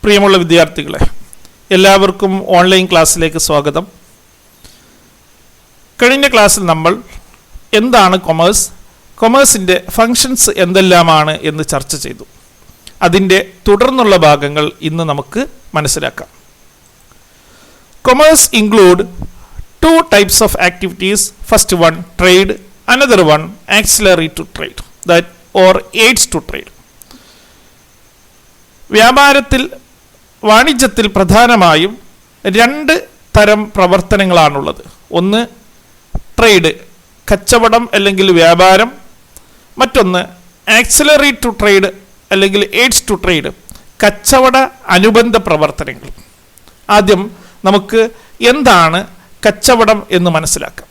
പ്രിയമുള്ള വിദ്യാർത്ഥികളെ, എല്ലാവർക്കും ഓൺലൈൻ ക്ലാസ്സിലേക്ക് സ്വാഗതം. കഴിഞ്ഞ ക്ലാസ്സിൽ നമ്മൾ എന്താണ് കൊമേഴ്സ്, കൊമേഴ്സിൻ്റെ ഫങ്ഷൻസ് എന്തെല്ലാമാണ് എന്ന് ചർച്ച ചെയ്തു. അതിൻ്റെ തുടർന്നുള്ള ഭാഗങ്ങൾ ഇന്ന് നമുക്ക് മനസ്സിലാക്കാം. Commerce include two types of activities. First one, trade. Another one, auxiliary to trade, that or aids to trade. വ്യാപാരത്തിൽ, വാണിജ്യത്തിൽ പ്രധാനമായും രണ്ട് തരം പ്രവർത്തനങ്ങളാണുള്ളത്. ഒന്ന് ട്രേഡ്, കച്ചവടം അല്ലെങ്കിൽ വ്യാപാരം. മറ്റൊന്ന് ആക്സിലറി ടു ട്രേഡ് അല്ലെങ്കിൽ എയ്ഡ്സ് ടു ട്രേഡ്, കച്ചവട അനുബന്ധ പ്രവർത്തനങ്ങൾ. ആദ്യം നമുക്ക് എന്താണ് കച്ചവടം എന്ന് മനസ്സിലാക്കാം.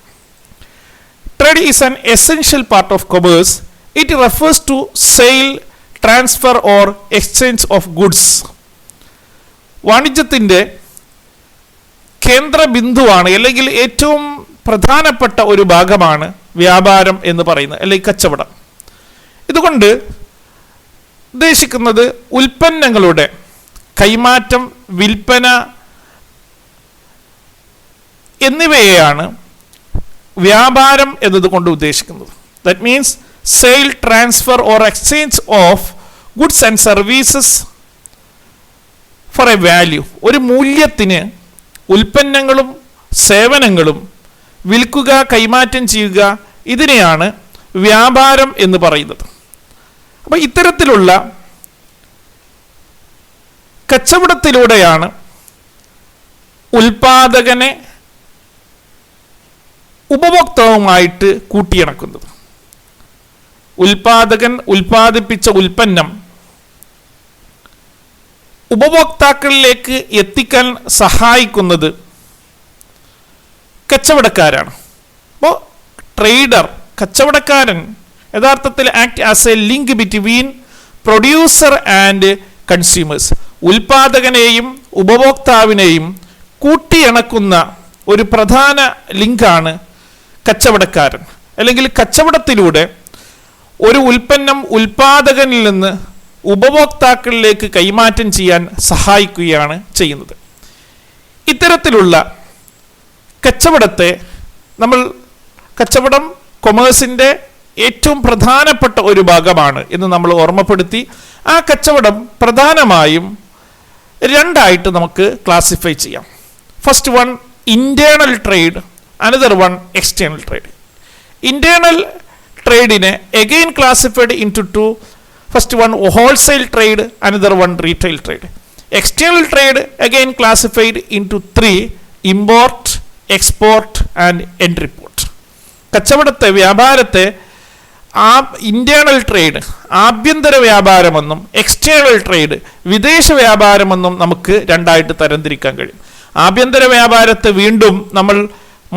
Trade is an essential part of commerce. It refers to sale, transfer or exchange of goods. വാണിജ്യത്തിൻ്റെ കേന്ദ്ര ബിന്ദുവാണ് അല്ലെങ്കിൽ ഏറ്റവും പ്രധാനപ്പെട്ട ഒരു ഭാഗമാണ് വ്യാപാരം എന്ന് പറയുന്നത് അല്ലെങ്കിൽ കച്ചവടം. ഇതുകൊണ്ട് ഉദ്ദേശിക്കുന്നത് ഉൽപ്പന്നങ്ങളുടെ കൈമാറ്റം, വിൽപ്പന എന്നിവയെയാണ് വ്യാപാരം എന്നതുകൊണ്ട് ഉദ്ദേശിക്കുന്നത്. That means sale, transfer or exchange of goods and services four A value. ഒരു മൂല്യത്തിന് ഉൽപ്പന്നങ്ങളും സേവനങ്ങളും വിൽക്കുക, കൈമാറ്റം ചെയ്യുക, ഇതിനെയാണ് വ്യാപാരം എന്ന് പറയുന്നത്. അപ്പോൾ ഇത്തരത്തിലുള്ള കച്ചവടത്തിലൂടെയാണ് ഉൽപാദകനെ ഉപഭോക്താവുമായിട്ട് കൂട്ടിയിണക്കുന്നത്. ഉൽപാദകൻ ഉൽപ്പാദിപ്പിച്ച ഉൽപ്പന്നം ഉപഭോക്താക്കളിലേക്ക് എത്തിക്കാൻ സഹായിക്കുന്നത് കച്ചവടക്കാരാണ്. അപ്പോൾ ട്രേഡർ, കച്ചവടക്കാരൻ യഥാർത്ഥത്തിൽ act as a link between producer and consumers. ഉൽപാദകനെയും ഉപഭോക്താവിനെയും കൂട്ടിയിണക്കുന്ന ഒരു പ്രധാന ലിങ്കാണ് കച്ചവടക്കാരൻ. അല്ലെങ്കിൽ കച്ചവടത്തിലൂടെ ഒരു ഉൽപ്പന്നം ഉൽപാദകനിൽ നിന്ന് ഉപഭോക്താക്കളിലേക്ക് കൈമാറ്റം ചെയ്യാൻ സഹായിക്കുകയാണ് ചെയ്യുന്നത്. ഇത്തരത്തിലുള്ള കച്ചവടത്തെ കച്ചവടം കൊമേഴ്സിൻ്റെ ഏറ്റവും പ്രധാനപ്പെട്ട ഒരു ഭാഗമാണ് എന്ന് നമ്മൾ ഓർമ്മപ്പെടുത്തി. ആ കച്ചവടം പ്രധാനമായും രണ്ടായിട്ട് നമുക്ക് ക്ലാസിഫൈ ചെയ്യാം. First one, internal trade. Another one, external trade. Internal ട്രേഡിനെ again classified into two. First one wholesale trade, another one retail trade. External trade again classified into three: import, export and entrepot. കച്ചവടത്തെ, വ്യാപാരത്തെ internal trade ആഭ്യന്തര വ്യാപാരമെന്നും external trade വിദേശ വ്യാപാരമെന്നും നമുക്ക് രണ്ടായിട്ട് തരംതിരിക്കാൻ കഴിയും. ആഭ്യന്തര വ്യാപാരത്തെ വീണ്ടും നമ്മൾ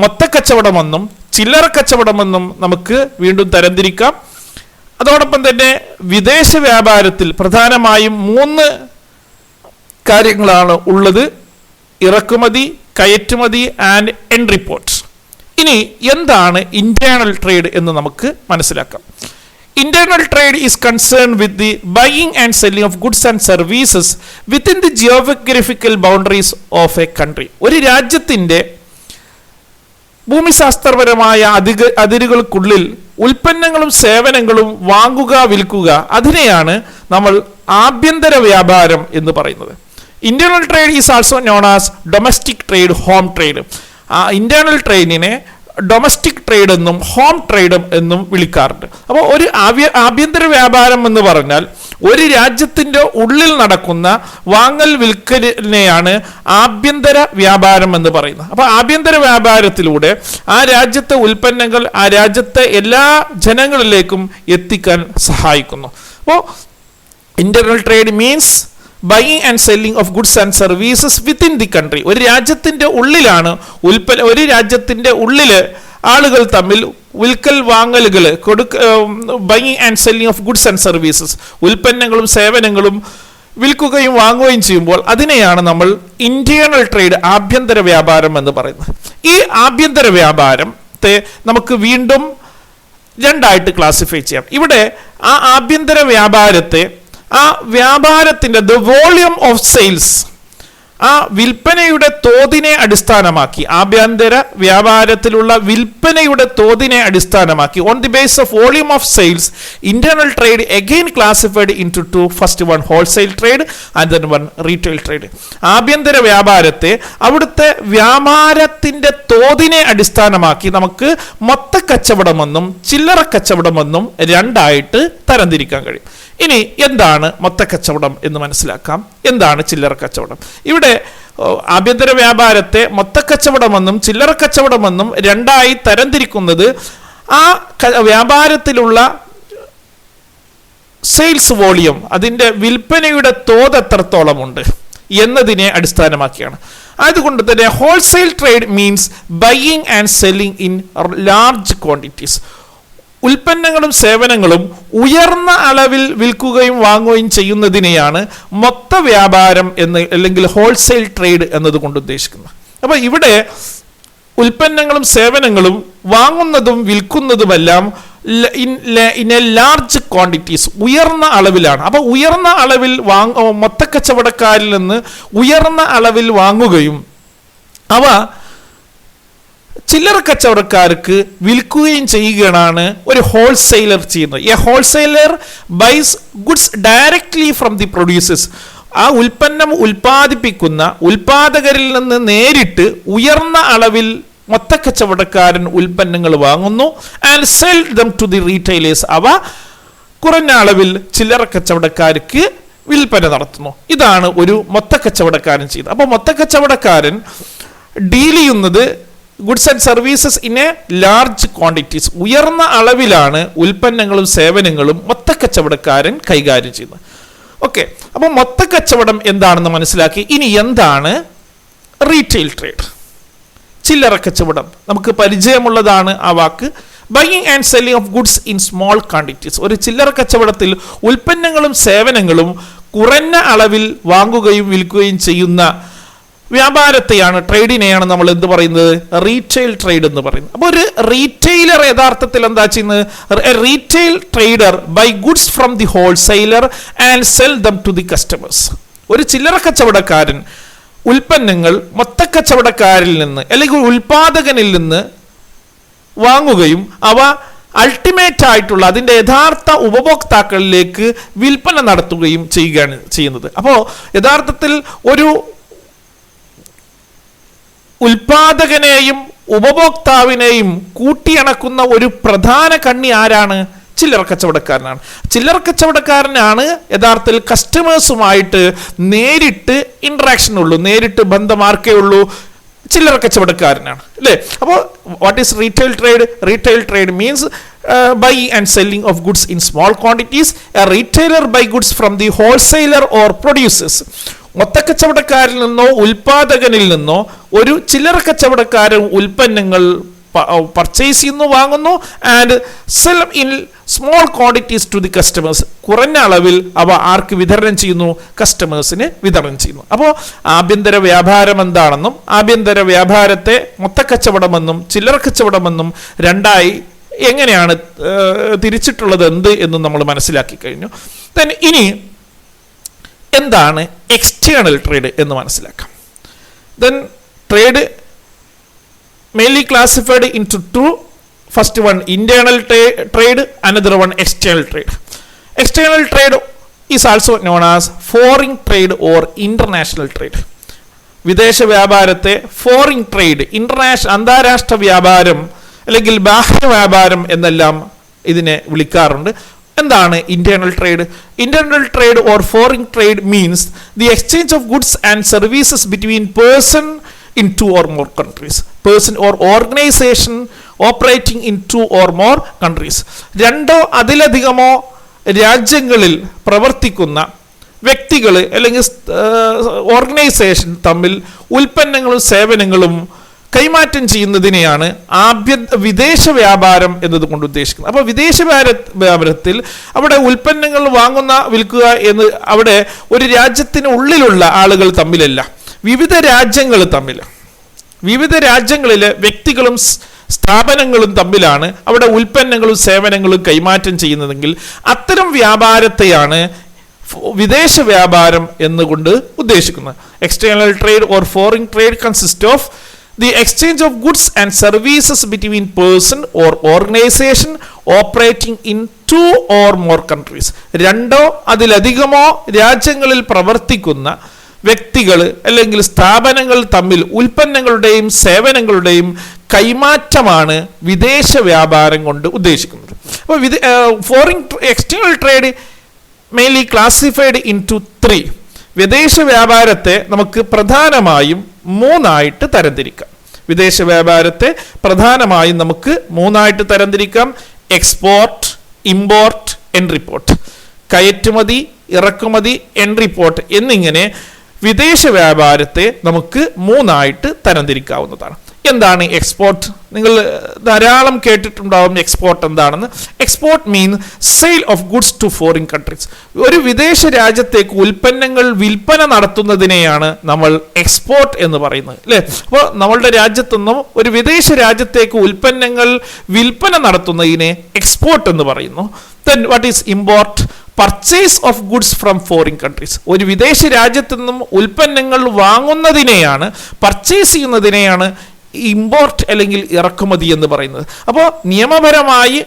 മൊത്തക്കച്ചവടമെന്നും ചില്ലറ കച്ചവടമെന്നും നമുക്ക് വീണ്ടും തരംതിരിക്കാം. അതോടൊപ്പം തന്നെ വിദേശ വ്യാപാരത്തിൽ പ്രധാനമായും 3 കാര്യങ്ങളാണ് ഉള്ളത്: ഇറക്കുമതി, കയറ്റുമതി ആൻഡ് എൻട്രിപ്പോർട്ട്. ഇനി എന്താണ് ഇന്റേണൽ ട്രേഡ് എന്ന് നമുക്ക് മനസ്സിലാക്കാം. Internal trade is concerned with the buying and selling of goods and services within the geographical boundaries of a country. ഒരു രാജ്യത്തിൻ്റെ ഭൂമിശാസ്ത്രപരമായ അതിരുകൾക്കുള്ളിൽ ഉൽപ്പന്നങ്ങളും സേവനങ്ങളും വാങ്ങുക, വിൽക്കുക, അതിനെയാണ് നമ്മൾ ആഭ്യന്തര വ്യാപാരം എന്ന് പറയുന്നത്. Internal trade is also known as domestic trade, home trade. Internal ട്രേഡിനെ ഡൊമസ്റ്റിക് ട്രേഡ് എന്നും ഹോം ട്രേഡ് എന്നും വിളിക്കാറുണ്ട്. അപ്പോൾ ഒരു ആഭ്യന്തര വ്യാപാരം എന്ന് പറഞ്ഞാൽ ഒരു രാജ്യത്തിൻ്റെ ഉള്ളിൽ നടക്കുന്ന വാങ്ങൽ വിൽക്കലിനെയാണ് ആഭ്യന്തര വ്യാപാരം എന്ന് പറയുന്നത്. അപ്പോൾ ആഭ്യന്തര വ്യാപാരത്തിലൂടെ ആ രാജ്യത്തെ ഉൽപ്പന്നങ്ങൾ ആ രാജ്യത്തെ എല്ലാ ജനങ്ങളിലേക്കും എത്തിക്കാൻ സഹായിക്കുന്നു. അപ്പോൾ internal trade means buying and selling of goods and services within the country. ഒരു രാജ്യത്തിൻ്റെ ഉള്ളിലാണ് ഒരു രാജ്യത്തിൻ്റെ ഉള്ളിൽ ആളുകൾ തമ്മിൽ വിൽക്കൽ വാങ്ങലുകൾ, buying and selling of goods and services, ഉൽപ്പന്നങ്ങളും സേവനങ്ങളും വിൽക്കുകയും വാങ്ങുകയും ചെയ്യുമ്പോൾ അതിനെയാണ് നമ്മൾ ഇന്റേണൽ ട്രേഡ്, ആഭ്യന്തര വ്യാപാരം എന്ന് പറയുന്നത്. ഈ ആഭ്യന്തര വ്യാപാരത്തെ നമുക്ക് വീണ്ടും രണ്ടായിട്ട് ക്ലാസിഫൈ ചെയ്യാം. ഇവിടെ ആ ആഭ്യന്തര വ്യാപാരത്തെ ആ വ്യാപാരത്തിന്റെ ദ വോളിയം ഓഫ് സെയിൽസ്, ആ വിൽപ്പനയുടെ തോതിനെ അടിസ്ഥാനമാക്കി, ആഭ്യന്തര വ്യാപാരത്തിലുള്ള വിൽപ്പനയുടെ തോതിനെ അടിസ്ഥാനമാക്കി, on the base of volume of sales, internal trade again classified in to first one wholesale trade and then one retail trade. ആഭ്യന്തര വ്യാപാരത്തെ അവിടുത്തെ വ്യാപാരത്തിന്റെ തോതിനെ അടിസ്ഥാനമാക്കി നമുക്ക് മൊത്ത കച്ചവടമെന്നും ചില്ലറ കച്ചവടമെന്നും രണ്ടായിട്ട് തരംതിരിക്കാൻ കഴിയും. ഇനി എന്താണ് മൊത്ത കച്ചവടം എന്ന് മനസ്സിലാക്കാം. എന്താണ് ചില്ലറ കച്ചവടം? ഇവിടെ ആഭ്യന്തര വ്യാപാരത്തെ മൊത്ത കച്ചവടമെന്നും ചില്ലറ കച്ചവടമെന്നും രണ്ടായി തരംതിരിക്കുന്നത് ആ വ്യാപാരത്തിലുള്ള സെയിൽസ് വോളിയം, അതിൻ്റെ വിൽപ്പനയുടെ തോത് എത്രത്തോളമുണ്ട് എന്നതിനെ അടിസ്ഥാനമാക്കിയാണ്. അതുകൊണ്ട് തന്നെ wholesale trade means buying and selling in large quantities. ഉൽപ്പന്നങ്ങളും സേവനങ്ങളും ഉയർന്ന അളവിൽ വിൽക്കുകയും വാങ്ങുകയും ചെയ്യുന്നതിനെയാണ് മൊത്ത വ്യാപാരം എന്ന് അല്ലെങ്കിൽ ഹോൾസെയിൽ ട്രേഡ് എന്നതുകൊണ്ട് ഉദ്ദേശിക്കുന്നത്. അപ്പോൾ ഇവിടെ ഉൽപ്പന്നങ്ങളും സേവനങ്ങളും വാങ്ങുന്നതും വിൽക്കുന്നതുമെല്ലാം ഇൻ എ ലാർജ് ക്വാണ്ടിറ്റീസ്, ഉയർന്ന അളവിലാണ്. അപ്പോൾ ഉയർന്ന അളവിൽ മൊത്ത കച്ചവടക്കാരിൽ നിന്ന് ഉയർന്ന അളവിൽ വാങ്ങുകയും അവ ചില്ലറ കച്ചവടക്കാർക്ക് വിൽക്കുകയും ചെയ്യുകയാണ് ഒരു ഹോൾസെയിലർ ചെയ്യുന്നത്. A wholesaler buys goods directly from the producers. ആ ഉൽപ്പന്നം ഉൽപ്പാദിപ്പിക്കുന്ന ഉൽപാദകരിൽ നിന്ന് നേരിട്ട് ഉയർന്ന അളവിൽ മൊത്ത കച്ചവടക്കാരൻ ഉൽപ്പന്നങ്ങൾ വാങ്ങുന്നു. And sell them to the retailers. അവ കുറഞ്ഞ അളവിൽ ചില്ലറ കച്ചവടക്കാർക്ക് വിൽപ്പന നടത്തുന്നു. ഇതാണ് ഒരു മൊത്ത കച്ചവടക്കാരൻ ചെയ്യുന്നത്. അപ്പോൾ മൊത്ത കച്ചവടക്കാരൻ ഡീൽ ചെയ്യുന്നത് goods and services in A large quantities, ഉയർന്ന അളവിലാണ് ഉൽപ്പന്നങ്ങളും സേവനങ്ങളും മൊത്ത കച്ചവടക്കാരൻ കൈകാര്യം ചെയ്യുന്നത്. ഓക്കെ, അപ്പോൾ മൊത്ത കച്ചവടം എന്താണെന്ന് മനസ്സിലാക്കി. ഇനി എന്താണ് റീറ്റെയിൽ ട്രേഡ്? ചില്ലറ കച്ചവടം നമുക്ക് പരിചയമുള്ളതാണ് ആ വാക്ക്. Buying and selling of goods in small quantities. ഒരു ചില്ലറ കച്ചവടത്തിൽ ഉൽപ്പന്നങ്ങളും സേവനങ്ങളും കുറഞ്ഞ അളവിൽ വാങ്ങുകയും വിൽക്കുകയും ചെയ്യുന്ന വ്യാപാരത്തെയാണ്, ട്രേഡിനെയാണ് നമ്മൾ എന്ത് പറയുന്നത്? റീറ്റെയിൽ ട്രേഡ് എന്ന് പറയുന്നത്. അപ്പോൾ ഒരു റീറ്റെയിലർ യഥാർത്ഥത്തിൽ എന്താ ചെയ്യുന്നത്? Retail trader buy goods from the wholesaler and sell them to the customers. ഒരു ചില്ലറ കച്ചവടക്കാരൻ ഉൽപ്പന്നങ്ങൾ മൊത്ത കച്ചവടക്കാരിൽ നിന്ന് അല്ലെങ്കിൽ ഉൽപാദകനിൽ നിന്ന് വാങ്ങുകയും അവ അൾട്ടിമേറ്റ് ആയിട്ടുള്ള അതിൻ്റെ യഥാർത്ഥ ഉപഭോക്താക്കളിലേക്ക് വിൽപ്പന നടത്തുകയും ചെയ്യുകയാണ് ചെയ്യുന്നത്. അപ്പോൾ യഥാർത്ഥത്തിൽ ഒരു ഉൽപാദകനെയും ഉപഭോക്താവിനെയും കൂട്ടിയിണക്കുന്ന ഒരു പ്രധാന കണ്ണി ആരാണ്? ചില്ലറ കച്ചവടക്കാരനാണ്. ചില്ലറ കച്ചവടക്കാരനാണ് യഥാർത്ഥത്തിൽ കസ്റ്റമേഴ്സുമായിട്ട് നേരിട്ട് ഇൻട്രാക്ഷൻ ഉള്ളൂ, നേരിട്ട് ബന്ധമാർക്കേ ഉള്ളൂ. ചില്ലറ കച്ചവടക്കാരനാണ് അല്ലേ? അപ്പോൾ what is retail trade? Retail trade means buy and selling of goods in small quantities. A retailer buy goods from the wholesaler or producers. മൊത്ത കച്ചവടക്കാരിൽ നിന്നോ ഉൽപാദകനിൽ നിന്നോ ഒരു ചില്ലറ കച്ചവടക്കാരൻ ഉൽപ്പന്നങ്ങൾ പർച്ചേസ് ചെയ്യുന്നു, വാങ്ങുന്നു. And sell in small quantities to the customers. കുറഞ്ഞ അളവിൽ അവ ആർക്ക് വിതരണം ചെയ്യുന്നു? കസ്റ്റമേഴ്സിന് വിതരണം ചെയ്യുന്നു. അപ്പോൾ ആഭ്യന്തര വ്യാപാരം എന്താണെന്നും ആഭ്യന്തര വ്യാപാരത്തെ മൊത്ത കച്ചവടമെന്നും ചില്ലറ കച്ചവടമെന്നും രണ്ടായി എങ്ങനെയാണ് തിരിച്ചിട്ടുള്ളത് എന്നും നമ്മൾ മനസ്സിലാക്കി കഴിഞ്ഞു. ഇനി എന്താണ് എക്സ്റ്റേണൽ ട്രേഡ് എന്ന് മനസ്സിലാക്കാം. Then trade mainly classified into two. First one internal trade, another one external trade. External trade is also known as foreign trade or international trade. വിദേശ വ്യാപാരത്തെ ഫോറിൻ ട്രേഡ്, അന്താരാഷ്ട്ര വ്യാപാരം അല്ലെങ്കിൽ ബാഹ്യ വ്യാപാരം എന്നെല്ലാം ഇതിനെ വിളിക്കാറുണ്ട്. എന്താണ് internal trade? Internal trade or foreign trade means the exchange of goods and services between person in two or more countries. Person or organization operating in two or more countries. രണ്ടോ അതിലധികമോ രാജ്യങ്ങളിൽ പ്രവർത്തിക്കുന്ന വ്യക്തികൾ അല്ലെങ്കിൽ ഓർഗനൈസേഷൻ തമ്മിൽ ഉൽപ്പന്നങ്ങളും സേവനങ്ങളും കൈമാറ്റം ചെയ്യുന്നതിനെയാണ് വിദേശ വ്യാപാരം എന്നതുകൊണ്ട് ഉദ്ദേശിക്കുന്നത്. അപ്പോൾ വിദേശ വ്യാപാരത്തിൽ അവിടെ ഉൽപ്പന്നങ്ങൾ വാങ്ങുന്ന വിൽക്കുക എന്ന് അവിടെ ഒരു രാജ്യത്തിന് ഉള്ളിലുള്ള ആളുകൾ തമ്മിലല്ല, വിവിധ രാജ്യങ്ങളിലെ വ്യക്തികളും സ്ഥാപനങ്ങളും തമ്മിലാണ് അവിടെ ഉൽപ്പന്നങ്ങളും സേവനങ്ങളും കൈമാറ്റം ചെയ്യുന്നതെങ്കിൽ അത്തരം വ്യാപാരത്തെയാണ് വിദേശ വ്യാപാരം എന്നുകൊണ്ട് ഉദ്ദേശിക്കുന്നത്. External trade or foreign trade consist of the exchange of goods and services between person or organization operating in two or more countries. രണ്ടോ അതിലധികമോ രാജ്യങ്ങളിൽ പ്രവർത്തിക്കുന്ന വ്യക്തികൾ അല്ലെങ്കിൽ സ്ഥാപനങ്ങൾ തമ്മിൽ ഉൽപ്പന്നങ്ങളുടെയും സേവനങ്ങളുടെയും കൈമാറ്റമാണ് വിദേശ വ്യാപാരം കൊണ്ട് ഉദ്ദേശിക്കുന്നത്. അപ്പോൾ foreign external trade mainly classified in to 3. വിദേശ വ്യാപാരത്തെ നമുക്ക് പ്രധാനമായും 3 തരംതിരിക്കാം. വിദേശ വ്യാപാരത്തെ പ്രധാനമായും നമുക്ക് 3 തരംതിരിക്കാം. Export, import, entrepot. കയറ്റുമതി, ഇറക്കുമതി, എൻട്രിപ്പോർട്ട് എന്നിങ്ങനെ വിദേശ വ്യാപാരത്തെ നമുക്ക് 3 തരംതിരിക്കാവുന്നതാണ്. എന്താണ് എക്സ്പോർട്ട്? നിങ്ങൾ ധാരാളം കേട്ടിട്ടുണ്ടാവും എക്സ്പോർട്ട് എന്താണെന്ന്. Export mean sale of goods to foreign countries. ഒരു വിദേശ രാജ്യത്തേക്ക് ഉൽപ്പന്നങ്ങൾ വിൽപ്പന നടത്തുന്നതിനെയാണ് നമ്മൾ എക്സ്പോർട്ട് എന്ന് പറയുന്നത്, അല്ലേ? അപ്പോൾ നമ്മളുടെ രാജ്യത്തുനിന്നും ഒരു വിദേശ രാജ്യത്തേക്ക് ഉൽപ്പന്നങ്ങൾ വിൽപ്പന നടത്തുന്നതിനെ എക്സ്പോർട്ട് എന്ന് പറയുന്നു. Then what is import? Purchase of goods from foreign countries. ഒരു വിദേശ രാജ്യത്തു നിന്നും ഉൽപ്പന്നങ്ങൾ വാങ്ങുന്നതിനെയാണ്, പർച്ചേസ് ചെയ്യുന്നതിനെയാണ് ഇമ്പോർട്ട് അല്ലെങ്കിൽ ഇറക്കുമതി എന്ന് പറയുന്നത്. അപ്പോൾ നിയമപരമായി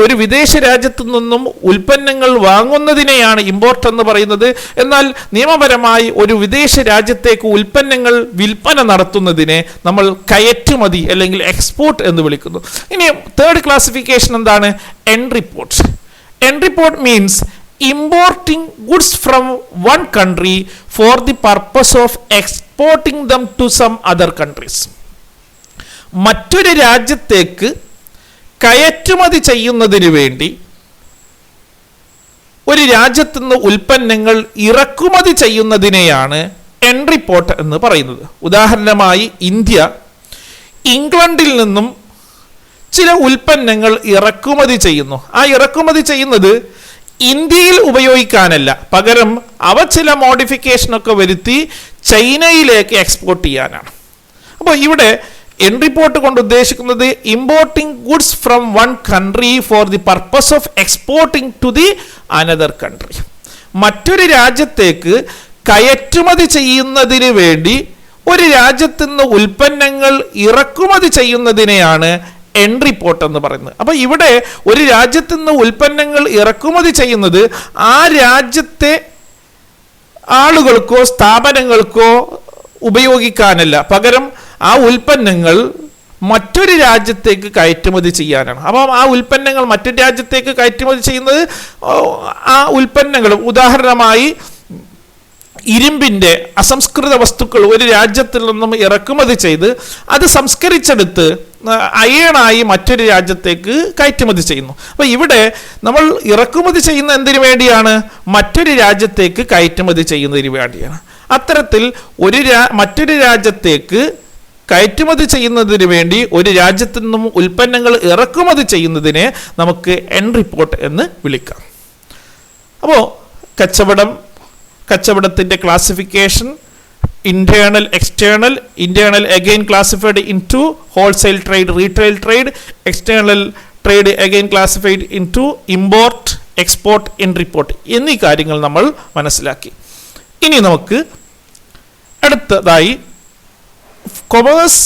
ഒരു വിദേശ രാജ്യത്തു നിന്നും ഉൽപ്പന്നങ്ങൾ വാങ്ങുന്നതിനെയാണ് ഇമ്പോർട്ട് എന്ന് പറയുന്നത്. എന്നാൽ നിയമപരമായി ഒരു വിദേശ രാജ്യത്തേക്ക് ഉൽപ്പന്നങ്ങൾ വിൽപ്പന നടത്തുന്നതിനെ നമ്മൾ കയറ്റുമതി അല്ലെങ്കിൽ എക്സ്പോർട്ട് എന്ന് വിളിക്കുന്നു. ഇനി 3rd ക്ലാസിഫിക്കേഷൻ എന്താണ്? എൻട്രിപ്പോർട്ട്. എൻട്രിപ്പോർട്ട് means importing goods from one country for the purpose of exporting them to some other countries. മറ്റൊരു രാജ്യത്തേക്ക് കയറ്റുമതി ചെയ്യുന്നതിന് വേണ്ടി ഒരു രാജ്യത്തു നിന്ന് ഉൽപ്പന്നങ്ങൾ ഇറക്കുമതി ചെയ്യുന്നതിനെയാണ് എൻട്രിപ്പോർട്ട് എന്ന് പറയുന്നത്. ഉദാഹരണമായി ഇന്ത്യ ഇംഗ്ലണ്ടിൽ നിന്നും ചില ഉൽപ്പന്നങ്ങൾ ഇറക്കുമതി ചെയ്യുന്നു. ആ ഇറക്കുമതി ചെയ്യുന്നത് ഇന്ത്യയിൽ ഉപയോഗിക്കാനല്ല, പകരം അവ ചില മോഡിഫിക്കേഷനൊക്കെ വരുത്തി ചൈനയിലേക്ക് എക്സ്പോർട്ട് ചെയ്യാനാണ്. അപ്പോൾ ഇവിടെ എൻട്രിപ്പോർട്ട് കൊണ്ട് ഉദ്ദേശിക്കുന്നത് importing goods from one country for the purpose of exporting to the another country. മറ്റൊരു രാജ്യത്തേക്ക് കയറ്റുമതി ചെയ്യുന്നതിന് വേണ്ടി ഒരു രാജ്യത്തു നിന്ന് ഉൽപ്പന്നങ്ങൾ ഇറക്കുമതി ചെയ്യുന്നതിനെയാണ് എൻട്രിപ്പോർട്ട് എന്ന് പറയുന്നത്. അപ്പോൾ ഇവിടെ ഒരു രാജ്യത്തു നിന്ന് ഉൽപ്പന്നങ്ങൾ ഇറക്കുമതി ചെയ്യുന്നത് ആ രാജ്യത്തെ ആളുകൾക്കോ സ്ഥാപനങ്ങൾക്കോ ഉപയോഗിക്കാനല്ല, പകരം ആ ഉൽപ്പന്നങ്ങൾ മറ്റൊരു രാജ്യത്തേക്ക് കയറ്റുമതി ചെയ്യാനാണ്. അപ്പം ആ ഉൽപ്പന്നങ്ങൾ മറ്റൊരു രാജ്യത്തേക്ക് കയറ്റുമതി ചെയ്യുന്നത് ആ ഉൽപ്പന്നങ്ങൾ, ഉദാഹരണമായി ഇരുമ്പിൻ്റെ അസംസ്കൃത വസ്തുക്കൾ ഒരു രാജ്യത്തിൽ നിന്നും ഇറക്കുമതി ചെയ്ത് അത് സംസ്കരിച്ചെടുത്ത് അയണായി മറ്റൊരു രാജ്യത്തേക്ക് കയറ്റുമതി ചെയ്യുന്നു. അപ്പോൾ ഇവിടെ നമ്മൾ ഇറക്കുമതി ചെയ്യുന്ന എന്തിനു വേണ്ടിയാണ്? മറ്റൊരു രാജ്യത്തേക്ക് കയറ്റുമതി ചെയ്യുന്നതിന് വേണ്ടിയാണ്. അത്തരത്തിൽ മറ്റൊരു രാജ്യത്തേക്ക് കയറ്റുമതി ചെയ്യുന്നതിന് വേണ്ടി ഒരു രാജ്യത്തു നിന്നും ഉൽപ്പന്നങ്ങൾ ഇറക്കുമതി ചെയ്യുന്നതിനെ നമുക്ക് എൻട്രിപ്പോർട്ട് എന്ന് വിളിക്കാം. അപ്പോൾ കച്ചവടത്തിൻ്റെ classification internal, external. Internal again classified in two wholesale trade, retail trade. External trade again classified in two import, export, entrepot എന്നീ കാര്യങ്ങൾ നമ്മൾ മനസ്സിലാക്കി. ഇനി നമുക്ക് അടുത്തതായി commerce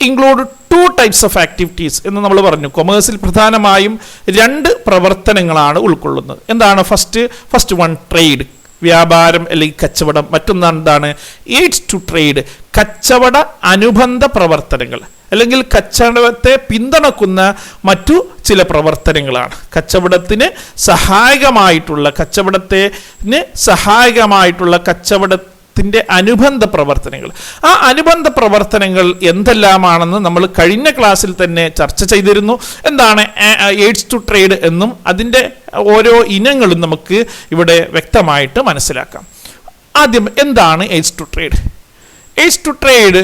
include 2 types of activities എന്ന് നമ്മൾ പറഞ്ഞു. കൊമേഴ്സിൽ പ്രധാനമായും 2 പ്രവർത്തനങ്ങളാണ് ഉൾക്കൊള്ളുന്നത്. എന്താണ്? ഫസ്റ്റ് വൺ ട്രേഡ്, വ്യാപാരം അല്ലെങ്കിൽ കച്ചവടം. മറ്റൊന്നാണ് എന്താണ്? എയ്ഡ്സ് ടു ട്രേഡ്, കച്ചവട അനുബന്ധ പ്രവർത്തനങ്ങൾ അല്ലെങ്കിൽ കച്ചവടത്തെ പിന്തുണക്കുന്ന മറ്റു ചില പ്രവർത്തനങ്ങളാണ്. കച്ചവടത്തിന് സഹായകമായിട്ടുള്ള കച്ചവടത്തിൻ്റെ അനുബന്ധ പ്രവർത്തനങ്ങൾ. ആ അനുബന്ധ പ്രവർത്തനങ്ങൾ എന്തെല്ലാമാണെന്ന് നമ്മൾ കഴിഞ്ഞ ക്ലാസ്സിൽ തന്നെ ചർച്ച ചെയ്തിരുന്നു. എന്താണ് എയ്ഡ്സ് ടു ട്രേഡ് എന്നും അതിൻ്റെ ഓരോ ഇനങ്ങളും നമുക്ക് ഇവിടെ വ്യക്തമായിട്ട് മനസ്സിലാക്കാം. ആദ്യം എന്താണ് aids to trade? Aids to trade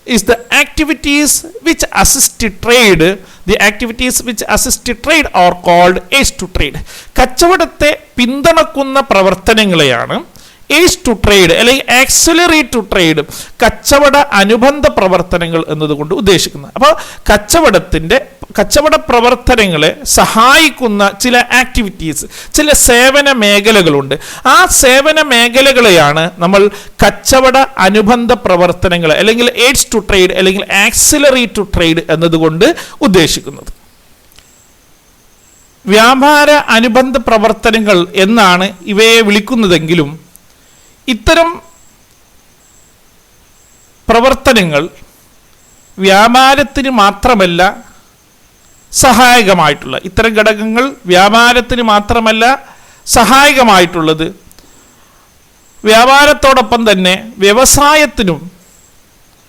is the activities which assist trade. The activities which assist trade are called aids to trade. കച്ചവടത്തെ പിന്തുണക്കുന്ന പ്രവർത്തനങ്ങളെയാണ് എയ്ഡ്സ് ടു ട്രേഡ് അല്ലെങ്കിൽ ആക്സിലറേറ്റ് ടു ട്രേഡ്, കച്ചവട അനുബന്ധ പ്രവർത്തനങ്ങൾ എന്നതുകൊണ്ട് ഉദ്ദേശിക്കുന്നത്. അപ്പോൾ കച്ചവട പ്രവർത്തനങ്ങളെ സഹായിക്കുന്ന ചില ആക്ടിവിറ്റീസ്, ചില സേവന മേഖലകളുണ്ട്. ആ സേവന മേഖലകളെയാണ് നമ്മൾ കച്ചവട അനുബന്ധ പ്രവർത്തനങ്ങൾ അല്ലെങ്കിൽ എയ്ഡ്സ് ടു ട്രേഡ് അല്ലെങ്കിൽ ആക്സിലറേറ്റ് ടു ട്രേഡ് എന്നതുകൊണ്ട് ഉദ്ദേശിക്കുന്നത്. വ്യാപാര അനുബന്ധ പ്രവർത്തനങ്ങൾ എന്നാണ് ഇവയെ വിളിക്കുന്നതെങ്കിലും ഇത്തരം പ്രവർത്തനങ്ങൾ വ്യാപാരത്തിന് മാത്രമല്ല സഹായകമായിട്ടുള്ള, ഇത്തരം ഘടകങ്ങൾ വ്യാപാരത്തിന് മാത്രമല്ല സഹായകമായിട്ടുള്ളത്, വ്യാപാരത്തോടൊപ്പം തന്നെ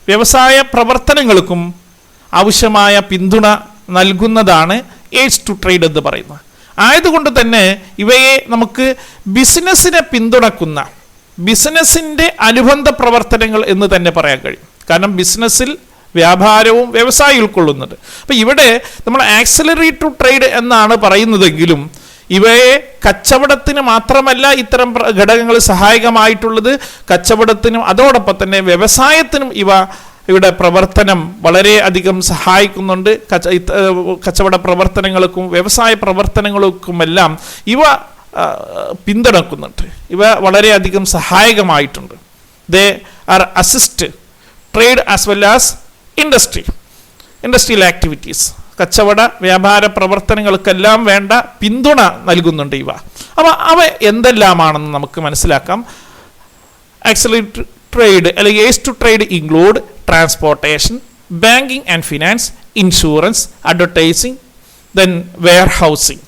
വ്യവസായ പ്രവർത്തനങ്ങൾക്കും ആവശ്യമായ പിന്തുണ നൽകുന്നതാണ് എയ്ഡ്സ് ടു ട്രേഡ് എന്ന് പറയുന്നത്. ആയതുകൊണ്ട് തന്നെ ഇവയെ നമുക്ക് ബിസിനസ്സിനെ പിന്തുണക്കുന്ന, ബിസിനസ്സിൻ്റെ അനുബന്ധ പ്രവർത്തനങ്ങൾ എന്ന് തന്നെ പറയാൻ കഴിയും. കാരണം ബിസിനസ്സിൽ വ്യാപാരവും വ്യവസായം ഉൾക്കൊള്ളുന്നുണ്ട്. അപ്പം ഇവിടെ നമ്മൾ ആക്സിലറേറ്റ് ടു ട്രേഡ് എന്നാണ് പറയുന്നതെങ്കിലും ഇവയെ കച്ചവടത്തിന് മാത്രമല്ല ഇത്തരം ഘടകങ്ങൾ സഹായകമായിട്ടുള്ളത്, കച്ചവടത്തിനും അതോടൊപ്പം തന്നെ വ്യവസായത്തിനും ഇവിടെ പ്രവർത്തനം വളരെ അധികം സഹായിക്കുന്നുണ്ട്. കച്ചവട പ്രവർത്തനങ്ങൾക്കും വ്യവസായ പ്രവർത്തനങ്ങൾക്കുമെല്ലാം ഇവ പിന്തുണക്കുന്നുണ്ട്. ഇവ വളരെയധികം സഹായകമായിട്ടുണ്ട്. They are assist trade as well as industrial activities. കച്ചവട വ്യാപാര പ്രവർത്തനങ്ങൾക്കെല്ലാം വേണ്ട പിന്തുണ നൽകുന്നുണ്ട് ഇവ. അപ്പോൾ അവ എന്തെല്ലാമാണെന്ന് നമുക്ക് മനസ്സിലാക്കാം. ആക്സിലറേറ്റ് ട്രേഡ് അല്ലെങ്കിൽ aids to trade include transportation, banking and finance, insurance, advertising, then warehousing.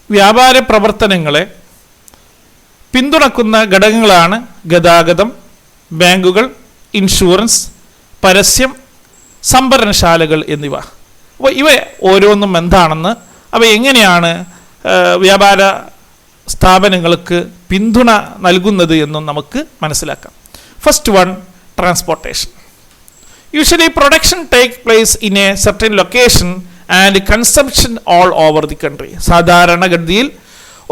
വ്യാപാര പ്രവർത്തനങ്ങളെ പിന്തുണക്കുന്ന ഘടകങ്ങളാണ് ഗതാഗതം, ബാങ്കുകൾ, ഇൻഷുറൻസ്, പരസ്യം, സംഭരണശാലകൾ എന്നിവ. അപ്പോൾ ഇവ ഓരോന്നും എന്താണെന്ന്, അവ എങ്ങനെയാണ് വ്യാപാര സ്ഥാപനങ്ങൾക്ക് പിന്തുണ നൽകുന്നത് എന്നും നമുക്ക് മനസ്സിലാക്കാം. First one, transportation. Usually production take place in A certain location and consumption all over the country. സാധാരണഗതിയിൽ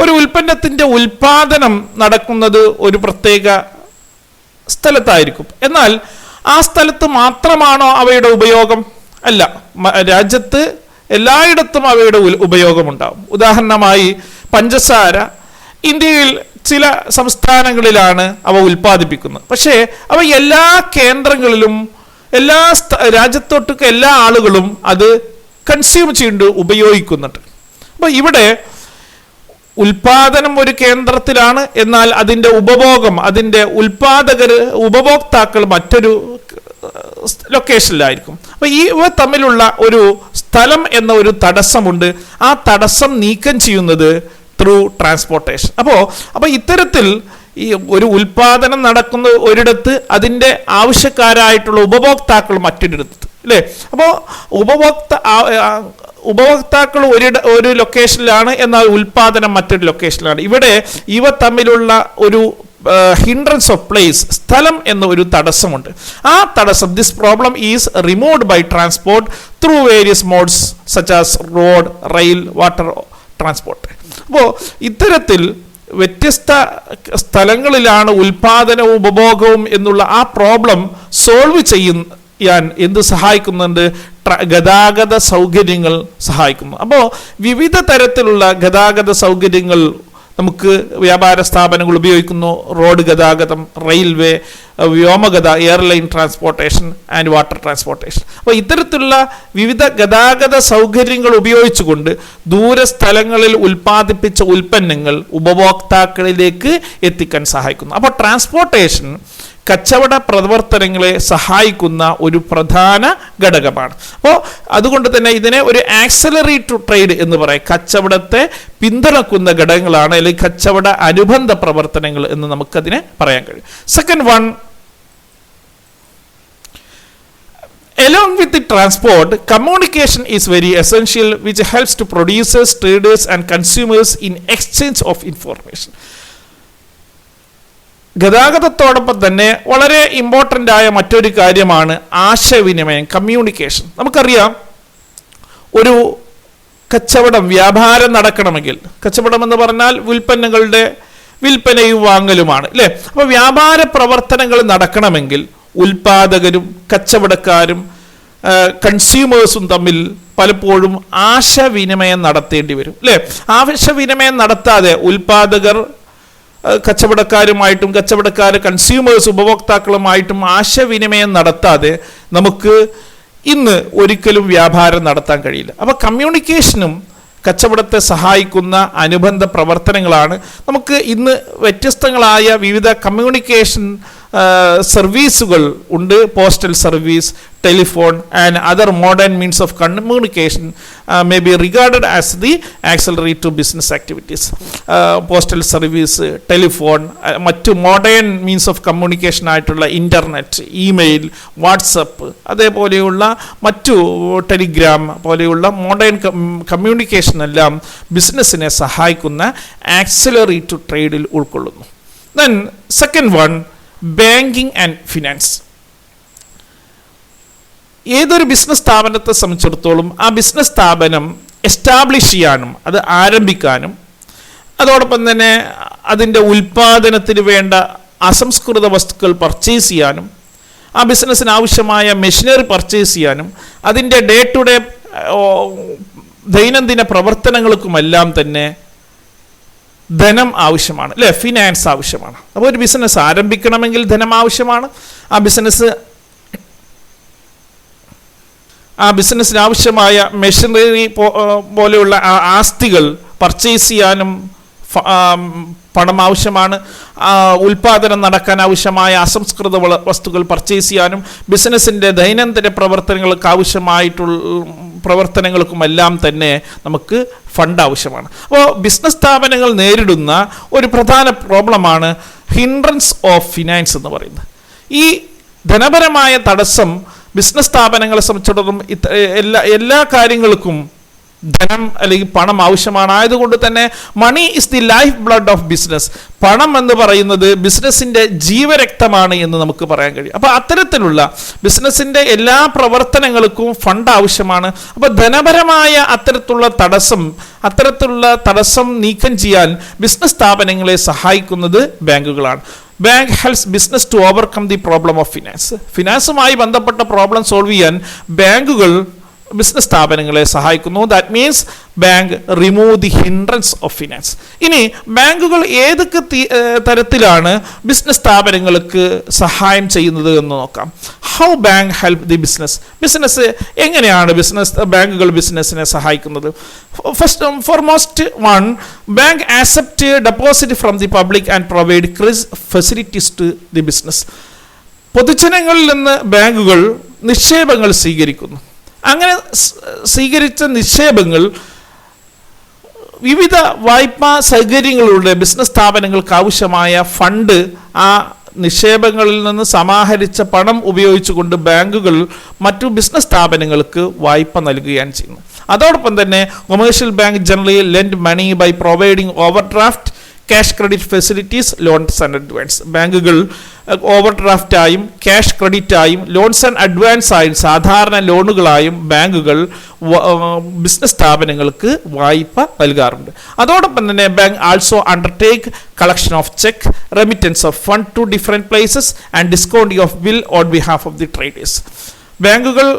ഒരു ഉൽപ്പന്നത്തിൻ്റെ ഉൽപാദനം നടക്കുന്നത് ഒരു പ്രത്യേക സ്ഥലത്തായിരിക്കും. എന്നാൽ ആ സ്ഥലത്ത് മാത്രമാണോ അവയുടെ ഉപയോഗം? അല്ല, രാജ്യത്ത് എല്ലായിടത്തും അവയുടെ ഉപയോഗമുണ്ടാകും. ഉദാഹരണമായി പഞ്ചസാര ഇന്ത്യയിൽ ചില സംസ്ഥാനങ്ങളിലാണ് അവ ഉൽപ്പാദിപ്പിക്കുന്നത്. പക്ഷേ അവ എല്ലാ കേന്ദ്രങ്ങളിലും രാജ്യത്തൊട്ടുക്ക് എല്ലാ ആളുകളും അത് കൺസ്യൂം ചെയ്ത് ഉപയോഗിക്കുന്നുണ്ട്. അപ്പോൾ ഇവിടെ ഉൽപാദനം ഒരു കേന്ദ്രത്തിലാണ്, എന്നാൽ അതിൻ്റെ ഉപഭോഗം, അതിൻ്റെ ഉപഭോക്താക്കൾ മറ്റൊരു ലൊക്കേഷനിലായിരിക്കും. അപ്പോൾ ഇവ തമ്മിലുള്ള ഒരു സ്ഥലം എന്ന ഒരു തടസ്സമുണ്ട്. ആ തടസ്സം നീക്കം ചെയ്യുന്നത് ത്രൂ ട്രാൻസ്പോർട്ടേഷൻ. അപ്പോൾ ഇത്തരത്തിൽ ഈ ഒരു ഉൽപാദനം നടക്കുന്ന ഒരിടത്ത് അതിൻ്റെ ആവശ്യക്കാരായിട്ടുള്ള ഉപഭോക്താക്കൾ മറ്റൊരിടത്ത്, അല്ലേ? അപ്പോൾ ഉപഭോക്താക്കൾ ഒരു ലൊക്കേഷനിലാണ്, എന്നാൽ ഉൽപാദനം മറ്റൊരു ലൊക്കേഷനിലാണ്. ഇവിടെ ഇവ തമ്മിലുള്ള ഒരു ഹിൻഡ്രൻസ് ഓഫ് പ്ലേസ്, സ്ഥലം എന്ന ഒരു തടസ്സമുണ്ട്. ആ തടസ്സം, this problem is removed by transport through various modes such as road, rail, water transport. അപ്പോൾ ഇത്തരത്തിൽ വ്യത്യസ്ത സ്ഥലങ്ങളിലാണ് ഉൽപാദനവും ഉപഭോഗവും എന്നുള്ള ആ പ്രോബ്ലം സോൾവ് ചെയ്യാൻ എന്ത് സഹായിക്കുന്നുണ്ട്? ഗതാഗത സൗകര്യങ്ങൾ സഹായിക്കുന്നു. അപ്പോൾ വിവിധ തരത്തിലുള്ള ഗതാഗത സൗകര്യങ്ങൾ നമുക്ക് വ്യാപാര സ്ഥാപനങ്ങൾ ഉപയോഗിക്കുന്നു. റോഡ് ഗതാഗതം, railway, airline transportation and water transportation. അപ്പോൾ ഇത്തരത്തിലുള്ള വിവിധ ഗതാഗത സൗകര്യങ്ങൾ ഉപയോഗിച്ചുകൊണ്ട് ദൂരസ്ഥലങ്ങളിൽ ഉൽപ്പാദിപ്പിച്ച ഉൽപ്പന്നങ്ങൾ ഉപഭോക്താക്കളിലേക്ക് എത്തിക്കാൻ സഹായിക്കുന്നു. അപ്പോൾ ട്രാൻസ്പോർട്ടേഷൻ കച്ചവട പ്രവർത്തനങ്ങളെ സഹായിക്കുന്ന ഒരു പ്രധാന ഘടകമാണ്. അപ്പോൾ അതുകൊണ്ട് തന്നെ ഇതിനെ ഒരു ആക്സിലറേറ്റ് ടു ട്രേഡ് എന്ന് പറയും. കച്ചവടത്തെ പിന്തുണക്കുന്ന ഘടകങ്ങളാണ്, അല്ലെങ്കിൽ കച്ചവട അനുബന്ധ പ്രവർത്തനങ്ങൾ എന്ന് നമുക്കതിനെ പറയാൻ കഴിയും. Second one, along with the transport, communication is very essential, which helps to producers, traders and consumers in exchange of information. ഗതാഗതത്തോടൊപ്പം തന്നെ വളരെ ഇമ്പോർട്ടൻ്റ് ആയ മറ്റൊരു കാര്യമാണ് ആശയവിനിമയം, കമ്മ്യൂണിക്കേഷൻ. നമുക്കറിയാം, ഒരു കച്ചവടം, വ്യാപാരം നടക്കണമെങ്കിൽ, കച്ചവടം എന്ന് പറഞ്ഞാൽ ഉൽപ്പന്നങ്ങളുടെ വിൽപ്പനയും വാങ്ങലുമാണ് അല്ലേ. അപ്പോൾ വ്യാപാര പ്രവർത്തനങ്ങൾ നടക്കണമെങ്കിൽ ഉൽപാദകരും കച്ചവടക്കാരും കൺസ്യൂമേഴ്സും തമ്മിൽ പലപ്പോഴും ആശയവിനിമയം നടത്തേണ്ടി വരും അല്ലേ. ആശയവിനിമയം നടത്താതെ ഉൽപാദകർ കച്ചവടക്കാരുമായിട്ടും കച്ചവടക്കാർ കൺസ്യൂമേഴ്സ് ഉപഭോക്താക്കളുമായിട്ടും ആശയവിനിമയം നടത്താതെ നമുക്ക് ഇന്ന് ഒരിക്കലും വ്യാപാരം നടത്താൻ കഴിയില്ല. അപ്പോൾ കമ്മ്യൂണിക്കേഷനും കച്ചവടത്തെ സഹായിക്കുന്ന അനുബന്ധ പ്രവർത്തനങ്ങളാണ്. നമുക്ക് ഇന്ന് വ്യത്യസ്തങ്ങളായ വിവിധ കമ്മ്യൂണിക്കേഷൻ സർവീസുകൾ ഉണ്ട്. Postal service, telephone and other modern means of communication may be regarded as the auxiliary to business activities. Postal service, telephone, മറ്റു മോഡേൺ മീൻസ് ഓഫ് കമ്മ്യൂണിക്കേഷൻ ആയിട്ടുള്ള ഇൻ്റർനെറ്റ്, ഇമെയിൽ, വാട്സപ്പ്, അതേപോലെയുള്ള മറ്റു ടെലിഗ്രാം പോലെയുള്ള മോഡേൺ കമ്മ്യൂണിക്കേഷൻ എല്ലാം ബിസിനസ്സിനെ സഹായിക്കുന്ന axillary to ട്രേഡിൽ ഉൾക്കൊള്ളുന്നു. Then second one, banking and finance. ഏതൊരു ബിസിനസ് സ്ഥാപനത്തെ സംബന്ധിച്ചിടത്തോളം ആ ബിസിനസ് സ്ഥാപനം എസ്റ്റാബ്ലിഷ് ചെയ്യാനും അത് ആരംഭിക്കാനും അതോടൊപ്പം തന്നെ അതിൻ്റെ ഉൽപ്പാദനത്തിന് വേണ്ട അസംസ്കൃത വസ്തുക്കൾ പർച്ചേസ് ചെയ്യാനും ആ ബിസിനസ്സിന് ആവശ്യമായ മെഷീനറി പർച്ചേസ് ചെയ്യാനും അതിൻ്റെ ഡേ ടു ഡേ ദൈനംദിന പ്രവർത്തനങ്ങൾക്കുമെല്ലാം തന്നെ ധനം ആവശ്യമാണ് അല്ലേ, ഫിനാൻസ് ആവശ്യമാണ്. അപ്പോൾ ഒരു ബിസിനസ് ആരംഭിക്കണമെങ്കിൽ ധനം ആവശ്യമാണ്. ആ ബിസിനസ്സിന് ആവശ്യമായ മെഷീനറി പോലെയുള്ള ആസ്തികൾ പർച്ചേസ് ചെയ്യാനും പണം ആവശ്യമാണ്. ഉൽപാദനം നടക്കാൻ ആവശ്യമായ അസംസ്കൃത വസ്തുക്കൾ പർച്ചേസ് ചെയ്യാനും ബിസിനസ്സിൻ്റെ ദൈനംദിന പ്രവർത്തനങ്ങൾക്ക് ആവശ്യമായിട്ടുള്ള പ്രവർത്തനങ്ങൾക്കുമെല്ലാം തന്നെ നമുക്ക് ഫണ്ട് ആവശ്യമാണ്. അപ്പോൾ ബിസിനസ് സ്ഥാപനങ്ങൾ നേരിടുന്ന ഒരു പ്രധാന പ്രോബ്ലമാണ് ഹിൻഡ്രൻസ് ഓഫ് ഫിനാൻസ് എന്ന് പറയുന്നത്. ഈ ധനപരമായ തടസ്സം ബിസിനസ് സ്ഥാപനങ്ങളെ സംബന്ധിച്ചിടത്തോളം എല്ലാ കാര്യങ്ങൾക്കും ധനം അല്ലെങ്കിൽ പണം ആവശ്യമാണ്. ആയതുകൊണ്ട് തന്നെ money is the life blood of business. പണം എന്ന് പറയുന്നത് ബിസിനസ്സിൻ്റെ ജീവരക്തമാണ് എന്ന് നമുക്ക് പറയാൻ കഴിയും. അപ്പോൾ അത്തരത്തിലുള്ള ബിസിനസ്സിൻ്റെ എല്ലാ പ്രവർത്തനങ്ങൾക്കും ഫണ്ട് ആവശ്യമാണ്. അപ്പോൾ ധനപരമായ അത്തരത്തിലുള്ള തടസ്സം നീക്കം ചെയ്യാൻ ബിസിനസ് സ്ഥാപനങ്ങളെ സഹായിക്കുന്നത് ബാങ്കുകളാണ്. Bank helps business to overcome the problem of finance. ഫിനാൻസുമായി ബന്ധപ്പെട്ട പ്രോബ്ലം സോൾവ് ചെയ്യാൻ ബാങ്കുകൾ ബിസിനസ് സ്ഥാപനങ്ങളെ സഹായിക്കുന്നു. That means bank remove the hindrance of finance. ഇനി ബാങ്കുകൾ ഏതൊക്കെ തരത്തിലാണ് ബിസിനസ് സ്ഥാപനങ്ങൾക്ക് സഹായം ചെയ്യുന്നത് എന്ന് നോക്കാം. How bank help the business എങ്ങനെയാണ് ബാങ്കുകൾ ബിസിനസ്സിനെ സഹായിക്കുന്നത്? First foremost one, bank accept deposit from the public and provide facilities to the business. പൊതുജനങ്ങളിൽ നിന്ന് ബാങ്കുകൾ നിക്ഷേപങ്ങൾ സ്വീകരിക്കുന്നു. അങ്ങനെ സ്വീകരിച്ച നിക്ഷേപങ്ങൾ വിവിധ വായ്പാ സൗകര്യങ്ങളുടെ ബിസിനസ് സ്ഥാപനങ്ങൾക്ക് ആവശ്യമായ ഫണ്ട് ആ നിക്ഷേപങ്ങളിൽ നിന്ന് സമാഹരിച്ച പണം ഉപയോഗിച്ചുകൊണ്ട് ബാങ്കുകൾ മറ്റു ബിസിനസ് സ്ഥാപനങ്ങൾക്ക് വായ്പ നൽകുകയാണ് ചെയ്യുന്നത്. അതോടൊപ്പം തന്നെ commercial bank generally lend money by providing overdraft, cash credit facilities, loans and advance. ബാങ്കുകൾ ഓവർഡ്രാഫ്റ്റായും ക്യാഷ് ക്രെഡിറ്റായും ലോൺസ് ആൻഡ് അഡ്വാൻസ് ആയും സാധാരണ ലോണുകളായും ബാങ്കുകൾ ബിസിനസ് സ്ഥാപനങ്ങൾക്ക് വായ്പ നൽകാറുണ്ട്. അതോടൊപ്പം തന്നെ bank also undertake collection of cheque, remittance of fund to different places and discounting of bill on behalf of the traders. ബാങ്കുകൾ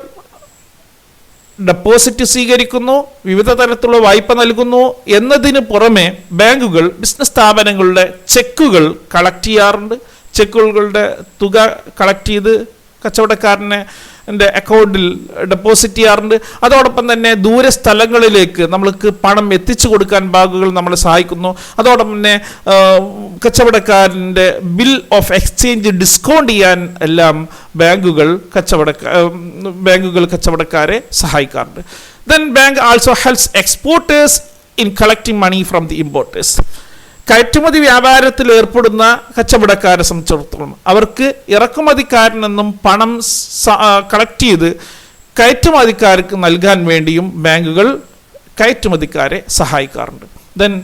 ഡെപ്പോസിറ്റ് സ്വീകരിക്കുന്നു, വിവിധ തരത്തിലുള്ള വായ്പ നൽകുന്നു എന്നതിന് പുറമെ ബാങ്കുകൾ ബിസിനസ് സ്ഥാപനങ്ങളുടെ ചെക്കുകൾ കളക്ട് ചെയ്യാറുണ്ട്. ചെക്കുകളുടെ തുക കളക്ട് ചെയ്ത് കച്ചവടക്കാരനെ അക്കൗണ്ടിൽ ഡെപ്പോസിറ്റ് ചെയ്യാറുണ്ട്. അതോടൊപ്പം തന്നെ ദൂര സ്ഥലങ്ങളിലേക്ക് നമ്മൾക്ക് പണം എത്തിച്ചു കൊടുക്കാൻ ബാങ്കുകൾ നമ്മളെ സഹായിക്കുന്നു. അതോടൊപ്പം തന്നെ കച്ചവടക്കാരൻ്റെ ബിൽ ഓഫ് എക്സ്ചേഞ്ച് ഡിസ്കൗണ്ട് ചെയ്യാൻ എല്ലാം ബാങ്കുകൾ കച്ചവടക്കാരെ സഹായിക്കാറുണ്ട്. Then bank also helps exporters in collecting money from the importers. കയറ്റുമതി വ്യാപാരത്തിൽ ഏർപ്പെടുന്ന കച്ചവടക്കാരെ സംബന്ധിച്ചിടത്തോളം അവർക്ക് ഇറക്കുമതിക്കാരിൽ നിന്നും പണം കളക്ട് ചെയ്ത് കയറ്റുമതിക്കാർക്ക് നൽകാൻ വേണ്ടിയും ബാങ്കുകൾ കയറ്റുമതിക്കാരെ സഹായിക്കാറുണ്ട്. Then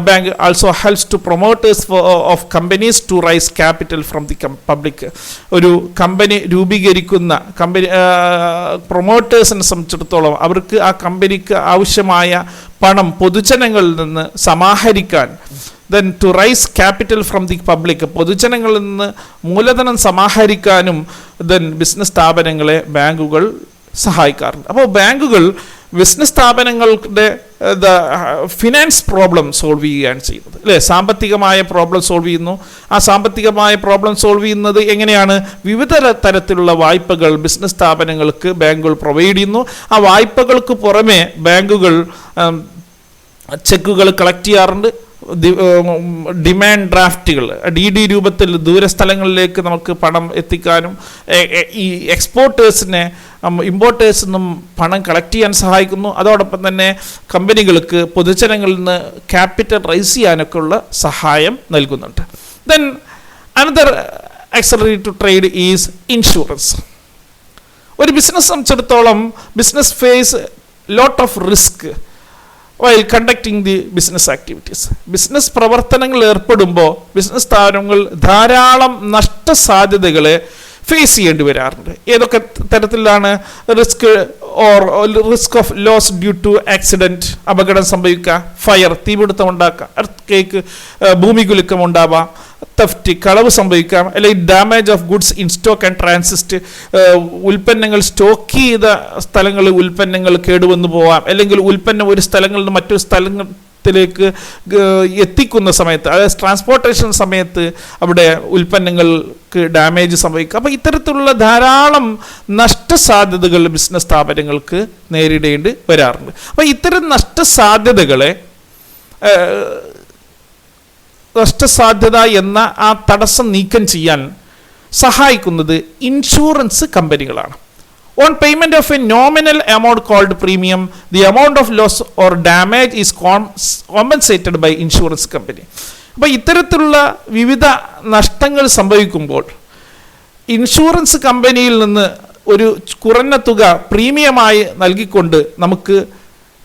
bank also helps to promoters of companies to raise capital from the public. ഒരു കമ്പനി രൂപീകരിക്കുന്ന പ്രൊമോട്ടേഴ്സിനെ സംബന്ധിച്ചിടത്തോളം അവർക്ക് ആ കമ്പനിക്ക് ആവശ്യമായ പണം പൊതുജനങ്ങളിൽ നിന്ന് സമാഹരിക്കാൻ, then to raise capital from the public, പൊതുജനങ്ങളിൽ നിന്ന് മൂലധനം സമാഹരിക്കാനും ദെൻ ബിസിനസ് സ്ഥാപനങ്ങളെ ബാങ്കുകൾ സഹായിക്കാറുണ്ട്. അപ്പോൾ ബാങ്കുകൾ ബിസിനസ് സ്ഥാപനങ്ങളുടെ ഫിനാൻസ് പ്രോബ്ലം സോൾവ് ചെയ്യുകയാണ് ചെയ്യുന്നത്, അല്ലേ? സാമ്പത്തികമായ പ്രോബ്ലം സോൾവ് ചെയ്യുന്നു. ആ സാമ്പത്തികമായ പ്രോബ്ലം സോൾവ് ചെയ്യുന്നത് എങ്ങനെയാണ്? വിവിധ തരത്തിലുള്ള വായ്പകൾ ബിസിനസ് സ്ഥാപനങ്ങൾക്ക് ബാങ്കുകൾ പ്രൊവൈഡ് ചെയ്യുന്നു. ആ വായ്പകൾക്ക് പുറമെ ബാങ്കുകൾ ചെക്കുകൾ കളക്ട് ചെയ്യാറുണ്ട്. ഡിമാൻഡ് ഡ്രാഫ്റ്റുകൾ, DD രൂപത്തിൽ ദൂരസ്ഥലങ്ങളിലേക്ക് നമുക്ക് പണം എത്തിക്കാനും ഈ എക്സ്പോർട്ടേഴ്സിനെ ഇമ്പോർട്ടേഴ്സിൽ നിന്നും പണം കളക്ട് ചെയ്യാൻ സഹായിക്കുന്നു. അതോടൊപ്പം തന്നെ കമ്പനികൾക്ക് പൊതുജനങ്ങളിൽ നിന്ന് ക്യാപിറ്റൽ റൈസ് ചെയ്യാനൊക്കെ ഉള്ള സഹായം നൽകുന്നുണ്ട്. Then another auxiliary to trade is insurance. ഒരു ബിസിനസ് സംബന്ധിച്ചിടത്തോളം business face lot of risk while conducting the business activities. Business പ്രവർത്തനങ്ങൾ ഏർപ്പെടുമ്പോൾ ബിസിനസ് സ്ഥാപനങ്ങൾ ധാരാളം നഷ്ടസാധ്യതകളെ ഫേസ് ചെയ്യേണ്ടി വരാറുണ്ട്. ഏതൊക്കെ തരത്തിലാണ്? Risk of loss due to accident, അപകടം സംഭവിക്കുക, ഫയർ, തീപിടുത്തം ഉണ്ടാക്കുക, എർത്ത്ക്വേക്ക്, ഭൂമികുലുക്കം ഉണ്ടാവാം, തെഫ്റ്റ്, കളവ് സംഭവിക്കാം, അല്ലെങ്കിൽ damage of goods in stock and transit, ഉൽപ്പന്നങ്ങൾ സ്റ്റോക്ക് ചെയ്ത സ്ഥലങ്ങളിൽ ഉൽപ്പന്നങ്ങൾ കേടുവന്നു പോവാം, അല്ലെങ്കിൽ ഉൽപ്പന്നം ഒരു സ്ഥലങ്ങളിൽ നിന്ന് മറ്റൊരു സ്ഥലത്തിലേക്ക് എത്തിക്കുന്ന സമയത്ത്, അതായത് ട്രാൻസ്പോർട്ടേഷൻ സമയത്ത് അവിടെ ഉൽപ്പന്നങ്ങൾക്ക് ഡാമേജ് സംഭവിക്കുക. അപ്പോൾ ഇത്തരത്തിലുള്ള ധാരാളം നഷ്ടസാധ്യതകൾ ബിസിനസ് സ്ഥാപനങ്ങൾക്ക് നേരിടേണ്ടി വരാറുണ്ട്. അപ്പോൾ ഇത്തരം നഷ്ടസാധ്യത എന്ന ആ തടസ്സം നീക്കം ചെയ്യാൻ സഹായിക്കുന്നത് ഇൻഷുറൻസ് കമ്പനികളാണ്. On payment of a nominal amount called premium, the amount of loss or damage is compensated by insurance company. അപ്പോൾ ഇത്തരത്തിലുള്ള വിവിധ നഷ്ടങ്ങൾ സംഭവിക്കുമ്പോൾ ഇൻഷുറൻസ് കമ്പനിയിൽ നിന്ന് ഒരു കുറഞ്ഞ തുക പ്രീമിയമായി നൽകിക്കൊണ്ട് നമുക്ക്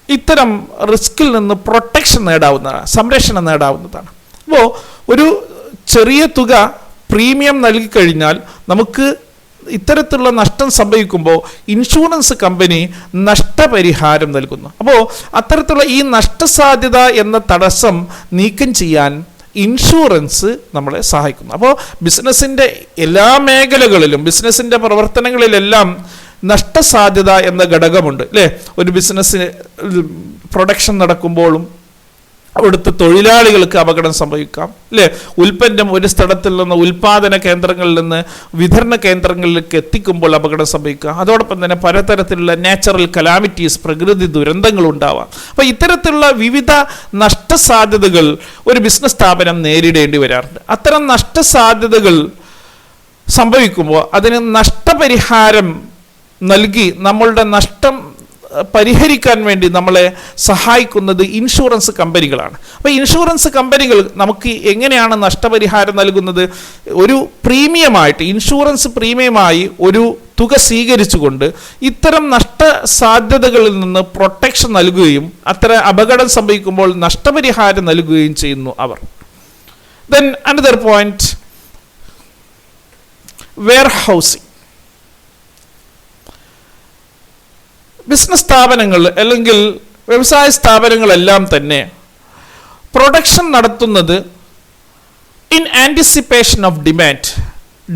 ഇത്തരം റിസ്കിൽ നിന്ന് പ്രൊട്ടക്ഷൻ നേടാവുന്നതാണ്, സംരക്ഷണം നേടാവുന്നതാണ്. അപ്പോൾ ഒരു ചെറിയ തുക പ്രീമിയം നൽകിക്കഴിഞ്ഞാൽ നമുക്ക് ഇത്തരത്തിലുള്ള നഷ്ടം സംഭവിക്കുമ്പോൾ ഇൻഷുറൻസ് കമ്പനി നഷ്ടപരിഹാരം നൽകുന്നു. അപ്പോൾ അത്തരത്തിലുള്ള ഈ നഷ്ടസാധ്യത എന്ന തടസ്സം നീക്കം ചെയ്യാൻ ഇൻഷുറൻസ് നമ്മളെ സഹായിക്കുന്നു. അപ്പോൾ ബിസിനസ്സിൻ്റെ എല്ലാ മേഖലകളിലും ബിസിനസ്സിൻ്റെ പ്രവർത്തനങ്ങളിലെല്ലാം നഷ്ടസാധ്യത എന്ന ഘടകമുണ്ട്, അല്ലേ? ഒരു ബിസിനസ്സിന് പ്രൊഡക്ഷൻ നടക്കുമ്പോഴും അവിടുത്തെ തൊഴിലാളികൾക്ക് അപകടം സംഭവിക്കാം, അല്ലേ? ഉൽപ്പന്നം ഒരു സ്ഥലത്തിൽ നിന്ന് ഉൽപാദന കേന്ദ്രങ്ങളിൽ നിന്ന് വിതരണ കേന്ദ്രങ്ങളിലേക്ക് എത്തിക്കുമ്പോൾ അപകടം സംഭവിക്കാം. അതോടൊപ്പം തന്നെ പലതരത്തിലുള്ള നാച്ചുറൽ കലാമിറ്റീസ്, പ്രകൃതി ദുരന്തങ്ങൾ ഉണ്ടാവാം. അപ്പോൾ ഇത്തരത്തിലുള്ള വിവിധ നഷ്ടസാധ്യതകൾ ഒരു ബിസിനസ് സ്ഥാപനം നേരിടേണ്ടി വരാറുണ്ട്. അത്തരം നഷ്ടസാധ്യതകൾ സംഭവിക്കുമ്പോൾ അതിന് നഷ്ടപരിഹാരം നൽകി നമ്മളുടെ നഷ്ടം പരിഹരിക്കാൻ വേണ്ടി നമ്മളെ സഹായിക്കുന്നത് ഇൻഷുറൻസ് കമ്പനികളാണ്. അപ്പോൾ ഇൻഷുറൻസ് കമ്പനികൾ നമുക്ക് എങ്ങനെയാണ് നഷ്ടപരിഹാരം നൽകുന്നത്? ഒരു പ്രീമിയമായിട്ട്, ഇൻഷുറൻസ് പ്രീമിയമായി ഒരു തുക സ്വീകരിച്ചുകൊണ്ട് ഇത്തരം നഷ്ടസാധ്യതകളിൽ നിന്ന് പ്രൊട്ടക്ഷൻ നൽകുകയും അത്തരം അപകടം സംഭവിക്കുമ്പോൾ നഷ്ടപരിഹാരം നൽകുകയും ചെയ്യുന്നു അവർ. Then another point, warehousing. Business സ്ഥാപനങ്ങൾ അല്ലെങ്കിൽ വ്യവസായ സ്ഥാപനങ്ങളെല്ലാം തന്നെ പ്രൊഡക്ഷൻ നടത്തുന്നത് ഇൻ ആൻറ്റിസിപ്പേഷൻ ഓഫ്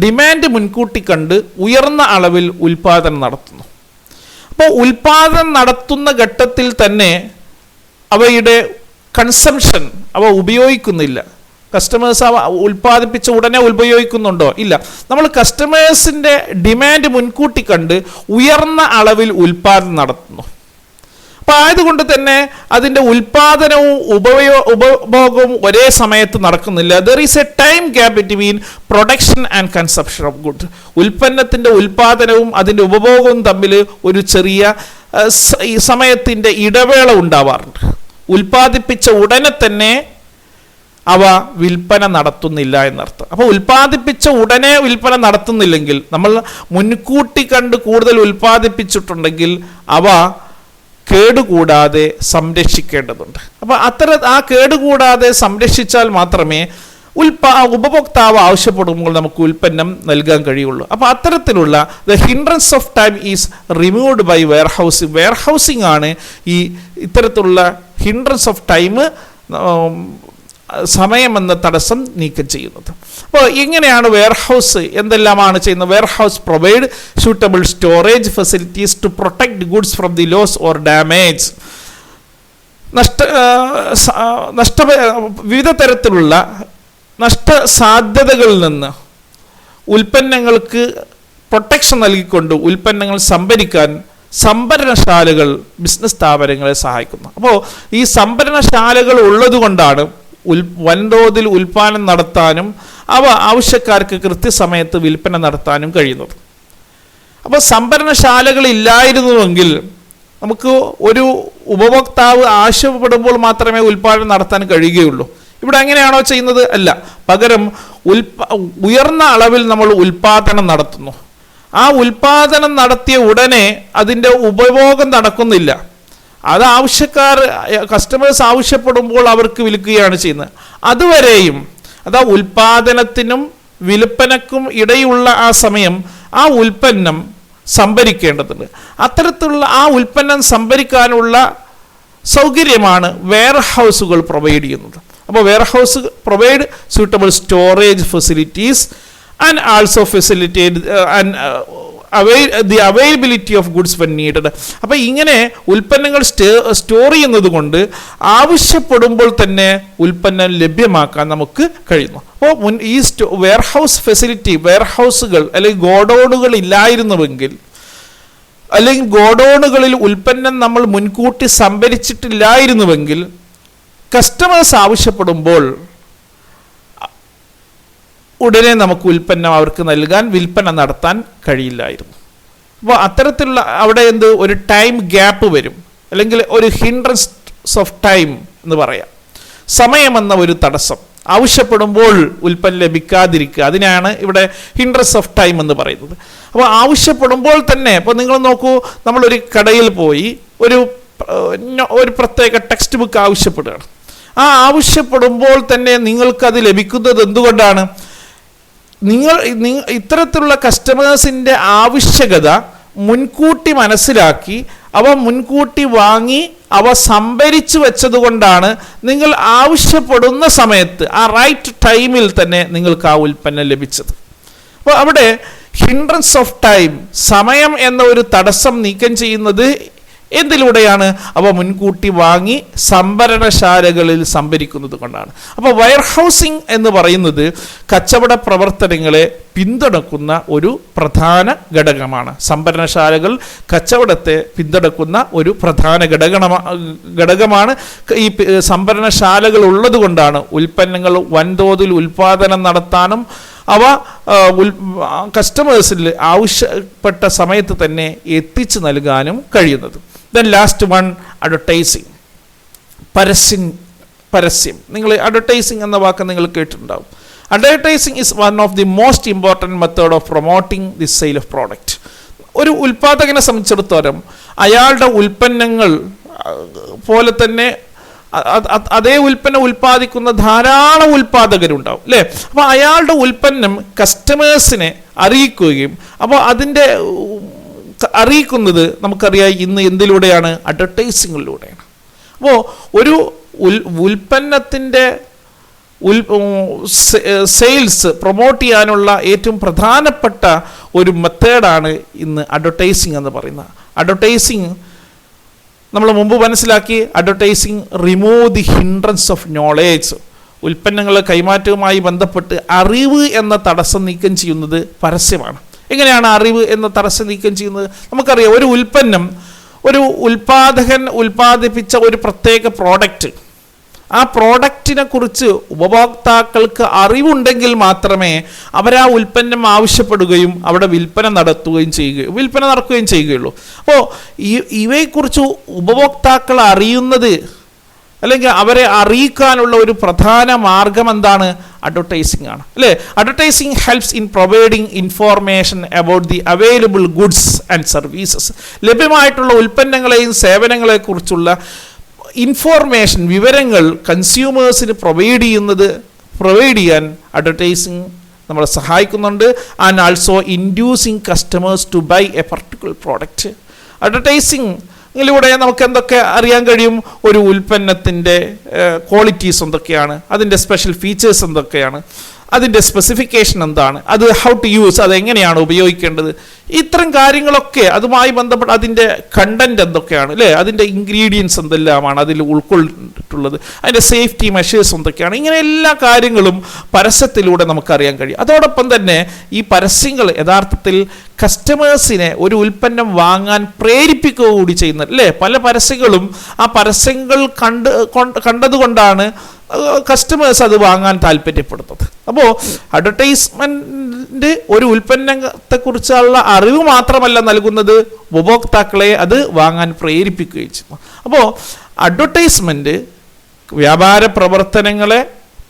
ഡിമാൻഡ് മുൻകൂട്ടി കണ്ട് ഉയർന്ന അളവിൽ ഉൽപാദനം നടത്തുന്നു. അപ്പോൾ ഉൽപാദനം നടത്തുന്ന ഘട്ടത്തിൽ തന്നെ അവയുടെ കൺസംഷൻ അവ ഉപയോഗിക്കുന്നില്ല. കസ്റ്റമേഴ്സ് ഉൽപ്പാദിപ്പിച്ച ഉടനെ ഉപയോഗിക്കുന്നുണ്ടോ? ഇല്ല. നമ്മൾ കസ്റ്റമേഴ്സിൻ്റെ ഡിമാൻഡ് മുൻകൂട്ടി കണ്ട് ഉയർന്ന അളവിൽ ഉൽപ്പാദനം നടത്തുന്നു. അപ്പോൾ ആയതുകൊണ്ട് തന്നെ അതിൻ്റെ ഉൽപ്പാദനവും ഉപഭോഗവും ഒരേ സമയത്ത് നടക്കുന്നില്ല. There is a time gap between production and consumption of good. ഉൽപ്പന്നത്തിൻ്റെ ഉൽപ്പാദനവും അതിൻ്റെ ഉപഭോഗവും തമ്മിൽ ഒരു ചെറിയ സമയത്തിൻ്റെ ഇടവേള ഉണ്ടാവാറുണ്ട്. ഉൽപ്പാദിപ്പിച്ച ഉടനെ തന്നെ അവ വിൽപ്പന നടത്തുന്നില്ല എന്നർത്ഥം. അപ്പോൾ ഉൽപ്പാദിപ്പിച്ച ഉടനെ വിൽപ്പന നടത്തുന്നില്ലെങ്കിൽ, നമ്മൾ മുൻകൂട്ടി കണ്ട് കൂടുതൽ ഉൽപ്പാദിപ്പിച്ചിട്ടുണ്ടെങ്കിൽ അവ കേടുകൂടാതെ സംരക്ഷിക്കേണ്ടതുണ്ട്. അപ്പോൾ ആ കേടുകൂടാതെ സംരക്ഷിച്ചാൽ മാത്രമേ ഉപഭോക്താവ് ആവശ്യപ്പെടുമ്പോൾ നമുക്ക് ഉൽപ്പന്നം നൽകാൻ കഴിയുള്ളൂ. അപ്പോൾ അത്തരത്തിലുള്ള the hindrance of time is removed by warehousing. Warehousing ആണ് ഇത്തരത്തിലുള്ള ഹിൻഡ്രൻസ് ഓഫ് ടൈം, സമയമെന്ന തടസ്സം നീക്കം ചെയ്യുന്നത്. അപ്പോൾ എങ്ങനെയാണ് വെയർഹൗസ് എന്തെല്ലാമാണ് ചെയ്യുന്നത്? Warehouse provide suitable storage facilities to protect goods from the loss or damage. വിവിധ തരത്തിലുള്ള നഷ്ടസാധ്യതകളിൽ നിന്ന് ഉൽപ്പന്നങ്ങൾക്ക് പ്രൊട്ടക്ഷൻ നൽകിക്കൊണ്ട് ഉൽപ്പന്നങ്ങൾ സംഭരിക്കാൻ സംഭരണശാലകൾ ബിസിനസ് സ്ഥാപനങ്ങളെ സഹായിക്കുന്നു. അപ്പോൾ ഈ സംഭരണശാലകൾ ഉള്ളതുകൊണ്ടാണ് വൻതോതിൽ ഉൽപ്പാദനം നടത്താനും അവ ആവശ്യക്കാർക്ക് കൃത്യസമയത്ത് വിൽപ്പന നടത്താനും കഴിയുന്നത്. അപ്പോൾ സംഭരണശാലകൾ ഇല്ലായിരുന്നുവെങ്കിൽ നമുക്ക് ഒരു ഉപഭോക്താവ് ആവശ്യപ്പെടുമ്പോൾ മാത്രമേ ഉൽപ്പാദനം നടത്താൻ കഴിയുകയുള്ളൂ. ഇവിടെ അങ്ങനെയാണോ ചെയ്യുന്നത്? അല്ല. പകരം ഉയർന്ന അളവിൽ നമ്മൾ ഉൽപ്പാദനം നടത്തുന്നു. ആ ഉൽപ്പാദനം നടത്തിയ ഉടനെ അതിൻ്റെ ഉപഭോഗം നടക്കുന്നില്ല. അത് കസ്റ്റമേഴ്സ് ആവശ്യപ്പെടുമ്പോൾ അവർക്ക് വിൽക്കുകയാണ് ചെയ്യുന്നത്. അതുവരെയും അതാ ഉൽപ്പാദനത്തിനും വിൽപ്പനക്കും ഇടയിലുള്ള ആ സമയം ആ ഉൽപ്പന്നം സംഭരിക്കേണ്ടതുണ്ട്. അത്തരത്തിലുള്ള ആ ഉൽപ്പന്നം സംഭരിക്കാനുള്ള സൗകര്യമാണ് വെയർഹൗസുകൾ പ്രൊവൈഡ് ചെയ്യുന്നത്. അപ്പോൾ warehouse provide suitable storage facilities and also facilitate the availability of goods when needed. അപ്പോൾ ഇങ്ങനെ ഉൽപ്പന്നങ്ങൾ സ്റ്റോർ ചെയ്യുന്നത് കൊണ്ട് ആവശ്യപ്പെടുമ്പോൾ തന്നെ ഉൽപ്പന്നം ലഭ്യമാക്കാൻ നമുക്ക് കഴിയുന്നു. അപ്പോൾ ഈ വെയർഹൗസുകൾ അല്ലെങ്കിൽ ഗോഡൗണുകൾ ഇല്ലായിരുന്നുവെങ്കിൽ, അല്ലെങ്കിൽ ഗോഡൗണുകളിൽ ഉൽപ്പന്നം നമ്മൾ മുൻകൂട്ടി സംഭരിച്ചിട്ടില്ലായിരുന്നുവെങ്കിൽ കസ്റ്റമേഴ്സ് ആവശ്യപ്പെടുമ്പോൾ ഉടനെ നമുക്ക് ഉൽപ്പന്നം അവർക്ക് നൽകാൻ, വിൽപ്പന നടത്താൻ കഴിയില്ലായിരുന്നു. അപ്പോൾ അത്തരത്തിലുള്ള അവിടെ ഒരു ടൈം ഗ്യാപ്പ് വരും, അല്ലെങ്കിൽ ഒരു ഹിൻഡ്രൻസ് ഓഫ് ടൈം എന്ന് പറയാം. സമയമെന്ന ഒരു തടസ്സം, ആവശ്യപ്പെടുമ്പോൾ ഉൽപ്പന്നം ലഭിക്കാതിരിക്കുക, അതിനാണ് ഇവിടെ ഹിൻഡ്രൻസ് ഓഫ് ടൈം എന്ന് പറയുന്നത്. അപ്പോൾ ആവശ്യപ്പെടുമ്പോൾ തന്നെ, ഇപ്പോൾ നിങ്ങൾ നോക്കൂ, നമ്മളൊരു കടയിൽ പോയി ഒരു പ്രത്യേക ടെക്സ്റ്റ് ബുക്ക് ആവശ്യപ്പെടുകയാണ്. ആ ആവശ്യപ്പെടുമ്പോൾ തന്നെ നിങ്ങൾക്കത് ലഭിക്കുന്നത് എന്തുകൊണ്ടാണ്? നിങ്ങൾ ഇത്തരത്തിലുള്ള കസ്റ്റമേഴ്സിൻ്റെ ആവശ്യകത മുൻകൂട്ടി മനസ്സിലാക്കി അവ മുൻകൂട്ടി വാങ്ങി അവ സംഭരിച്ചു വെച്ചതുകൊണ്ടാണ് നിങ്ങൾ ആവശ്യപ്പെടുന്ന സമയത്ത് ആ റൈറ്റ് ടൈമിൽ തന്നെ നിങ്ങൾക്ക് ആ ഉൽപ്പന്നം ലഭിച്ചത്. അപ്പോൾ അവിടെ ഹിൻഡ്രൻസ് ഓഫ് ടൈം, സമയം എന്ന ഒരു തടസ്സം നീക്കം ചെയ്യുന്നത് എന്തിലൂടെയാണ്? അവ മുൻകൂട്ടി വാങ്ങി സംഭരണശാലകളിൽ സംഭരിക്കുന്നത് കൊണ്ടാണ്. അപ്പോൾ വെയർഹൗസിംഗ് എന്ന് പറയുന്നത് കച്ചവട പ്രവർത്തനങ്ങളെ പിന്തുണക്കുന്ന ഒരു പ്രധാന ഘടകമാണ്. സംഭരണശാലകൾ കച്ചവടത്തെ പിന്തുണക്കുന്ന ഒരു പ്രധാന ഘടകമാണ്. ഈ സംഭരണശാലകൾ ഉള്ളത് കൊണ്ടാണ് ഉൽപ്പന്നങ്ങൾ വൻതോതിൽ ഉൽപ്പാദനം നടത്താനും അവ കസ്റ്റമേഴ്സിൽ ആവശ്യപ്പെട്ട സമയത്ത് തന്നെ എത്തിച്ചു നൽകാനും കഴിയുന്നത്. Then last one, advertising. പരസ്യം. നിങ്ങൾ അഡ്വർടൈസിങ് എന്ന വാക്ക് നിങ്ങൾ കേട്ടിട്ടുണ്ടാവും. Advertising is one of the most important method of promoting the sale of product. ഒരു ഉൽപ്പാദകനെ സംബന്ധിച്ചിടത്തോളം അയാളുടെ ഉൽപ്പന്നങ്ങൾ പോലെ തന്നെ അതേ ഉൽപ്പന്നം ഉൽപ്പാദിക്കുന്ന ധാരാളം ഉൽപ്പാദകരുണ്ടാവും, അല്ലേ? അപ്പോൾ അയാളുടെ ഉൽപ്പന്നം കസ്റ്റമേഴ്സിനെ അറിയിക്കുകയും, അപ്പോൾ അതിൻ്റെ അറിയിക്കുന്നത് നമുക്കറിയാം ഇന്ന് എന്തിലൂടെയാണ്? അഡ്വർടൈസിങ്ങിലൂടെയാണ്. അപ്പോൾ ഒരു ഉൽപ്പന്നത്തിൻ്റെ സെയിൽസ് പ്രൊമോട്ട് ചെയ്യാനുള്ള ഏറ്റവും പ്രധാനപ്പെട്ട ഒരു മെത്തേഡാണ് ഇന്ന് അഡ്വർടൈസിങ് എന്ന് പറയുന്നത്. അഡ്വർടൈസിങ് നമ്മൾ മുമ്പ് മനസ്സിലാക്കി, advertising remove the hindrance of knowledge. ഉൽപ്പന്നങ്ങളുടെ കൈമാറ്റവുമായി ബന്ധപ്പെട്ട് അറിവ് എന്ന തടസ്സം നീക്കം ചെയ്യുന്നത് പരസ്യമാണ്. എങ്ങനെയാണ് അറിവ് എന്ന തടസ്സം നീക്കം ചെയ്യുന്നത്? നമുക്കറിയാം, ഒരു ഉൽപ്പന്നം, ഒരു ഉൽപ്പാദകൻ ഉൽപ്പാദിപ്പിച്ച ഒരു പ്രത്യേക പ്രോഡക്റ്റ്, ആ പ്രോഡക്റ്റിനെ കുറിച്ച് ഉപഭോക്താക്കൾക്ക് അറിവുണ്ടെങ്കിൽ മാത്രമേ അവരാ ഉൽപ്പന്നം ആവശ്യപ്പെടുകയും അവിടെ വിൽപ്പന നടക്കുകയും ചെയ്യുകയുള്ളൂ. അപ്പോൾ ഇവയെക്കുറിച്ച് ഉപഭോക്താക്കൾ അറിയുന്നത്, അല്ലെങ്കിൽ അവരെ അറിയിക്കാനുള്ള ഒരു പ്രധാന മാർഗം എന്താണ്? അഡ്വർടൈസിംഗ് ആണ്, അല്ലേ? Advertising helps in providing information about the available goods and services. ലഭ്യമായിട്ടുള്ള ഉൽപ്പന്നങ്ങളെയും സേവനങ്ങളെക്കുറിച്ചുള്ള ഇൻഫോർമേഷൻ, വിവരങ്ങൾ കൺസ്യൂമേഴ്സിന് പ്രൊവൈഡ് ചെയ്യുന്നത് പ്രൊവൈഡ് ചെയ്യാൻ അഡ്വർടൈസിങ് നമ്മളെ സഹായിക്കുന്നുണ്ട്. And also inducing customers to buy a particular product. അഡ്വർടൈസിങ്ങിലൂടെ നമുക്ക് എന്തൊക്കെ അറിയാൻ കഴിയും? ഒരു ഉൽപ്പന്നത്തിൻ്റെ ക്വാളിറ്റീസ് എന്തൊക്കെയാണ്, അതിൻ്റെ സ്പെഷ്യൽ ഫീച്ചേഴ്സ് എന്തൊക്കെയാണ്, അതിൻ്റെ സ്പെസിഫിക്കേഷൻ എന്താണ്, അത് ഹൗ ടു യൂസ്, അതെങ്ങനെയാണ് ഉപയോഗിക്കേണ്ടത്, ഇത്തരം കാര്യങ്ങളൊക്കെ അതുമായി ബന്ധപ്പെട്ട് അതിൻ്റെ കണ്ടന്റ് എന്തൊക്കെയാണ്, അല്ലേ, അതിൻ്റെ ഇൻഗ്രീഡിയൻസ് എന്തെല്ലാമാണ് അതിൽ ഉൾക്കൊണ്ടിട്ടുള്ളത്, അതിൻ്റെ സേഫ്റ്റി മെഷേഴ്സ് എന്തൊക്കെയാണ്, ഇങ്ങനെ എല്ലാ കാര്യങ്ങളും പരസ്യത്തിലൂടെ നമുക്കറിയാൻ കഴിയും. അതോടൊപ്പം തന്നെ ഈ പരസ്യങ്ങൾ യഥാർത്ഥത്തിൽ കസ്റ്റമേഴ്സിനെ ഒരു ഉൽപ്പന്നം വാങ്ങാൻ പ്രേരിപ്പിക്കുക കൂടി ചെയ്യുന്നത്, അല്ലേ. പല പരസ്യങ്ങളും ആ പരസ്യങ്ങൾ കണ്ടതുകൊണ്ടാണ് കസ്റ്റമേഴ്സ് അത് വാങ്ങാൻ താല്പര്യപ്പെടുന്നത്. അപ്പോൾ അഡ്വർടൈസ്മെന്റ് ഒരു ഉൽപ്പന്നത്തെക്കുറിച്ചുള്ള അറിവ് മാത്രമല്ല നൽകുന്നത്, ഉപഭോക്താക്കളെ അത് വാങ്ങാൻ പ്രേരിപ്പിക്കുകയും ചെയ്യും. അപ്പോൾ അഡ്വർടൈസ്മെന്റ് വ്യാപാര പ്രവർത്തനങ്ങളെ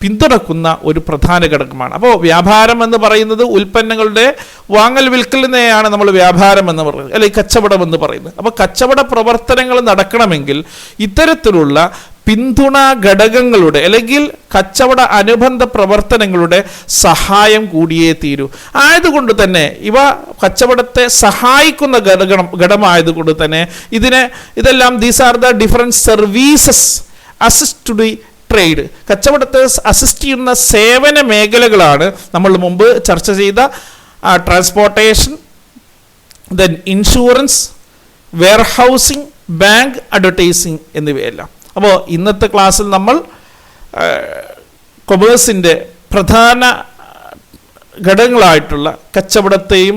പിന്തുണക്കുന്ന ഒരു പ്രധാന ഘടകമാണ്. അപ്പോൾ വ്യാപാരം എന്ന് പറയുന്നത് ഉൽപ്പന്നങ്ങളുടെ വാങ്ങൽ വിൽക്കലിനെയാണ് നമ്മൾ വ്യാപാരം എന്ന് പറയുന്നത്, അല്ലെങ്കിൽ കച്ചവടം എന്ന് പറയുന്നത്. അപ്പോൾ കച്ചവട പ്രവർത്തനങ്ങൾ നടക്കണമെങ്കിൽ ഇത്തരത്തിലുള്ള പിന്തുണ ഘടകങ്ങളുടെ അല്ലെങ്കിൽ കച്ചവട അനുബന്ധ പ്രവർത്തനങ്ങളുടെ സഹായം കൂടിയേ തീരൂ. ആയതുകൊണ്ട് തന്നെ ഇവ കച്ചവടത്തെ സഹായിക്കുന്ന ഘടകമായതുകൊണ്ട് തന്നെ ഇതെല്ലാം these are the different services assist to the trade. കച്ചവടത്തെ അസിസ്റ്റ് ചെയ്യുന്ന സേവന മേഖലകളാണ് നമ്മൾ മുമ്പ് ചർച്ച ചെയ്ത transportation, then insurance, warehousing, bank, advertising എന്നിവയെല്ലാം. അപ്പോൾ ഇന്നത്തെ ക്ലാസ്സിൽ നമ്മൾ കൊമേഴ്സിൻ്റെ പ്രധാന ഘടകങ്ങളായിട്ടുള്ള കച്ചവടത്തെയും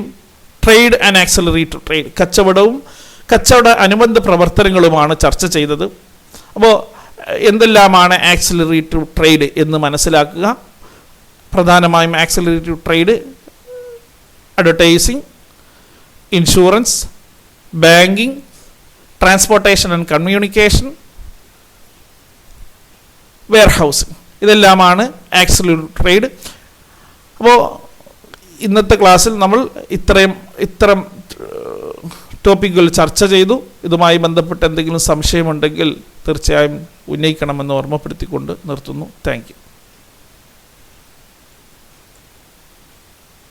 ട്രേഡ് ആൻഡ് ആക്സിലറേറ്റഡ് ട്രേഡ്, കച്ചവടവും കച്ചവട അനുബന്ധ പ്രവർത്തനങ്ങളുമാണ് ചർച്ച ചെയ്തത്. അപ്പോൾ എന്തെല്ലാമാണ് ആക്സിലറേറ്റീവ് ട്രേഡ് എന്ന് മനസ്സിലാക്കുക. പ്രധാനമായും accelerative trade advertising, insurance, banking, transportation and communication, warehousing, ഇതെല്ലാമാണ് ആക്സിലറേറ്റീവ് ട്രേഡ്. അപ്പോൾ ഇന്നത്തെ ക്ലാസ്സിൽ നമ്മൾ ഇത്തരം ടോപ്പിക്കുകൾ ചർച്ച ചെയ്തു. ഇതുമായി ബന്ധപ്പെട്ട് എന്തെങ്കിലും സംശയമുണ്ടെങ്കിൽ തീർച്ചയായും ഉന്നയിക്കണമെന്ന് ഓർമ്മപ്പെടുത്തിക്കൊണ്ട് നിർത്തുന്നു. Thank you.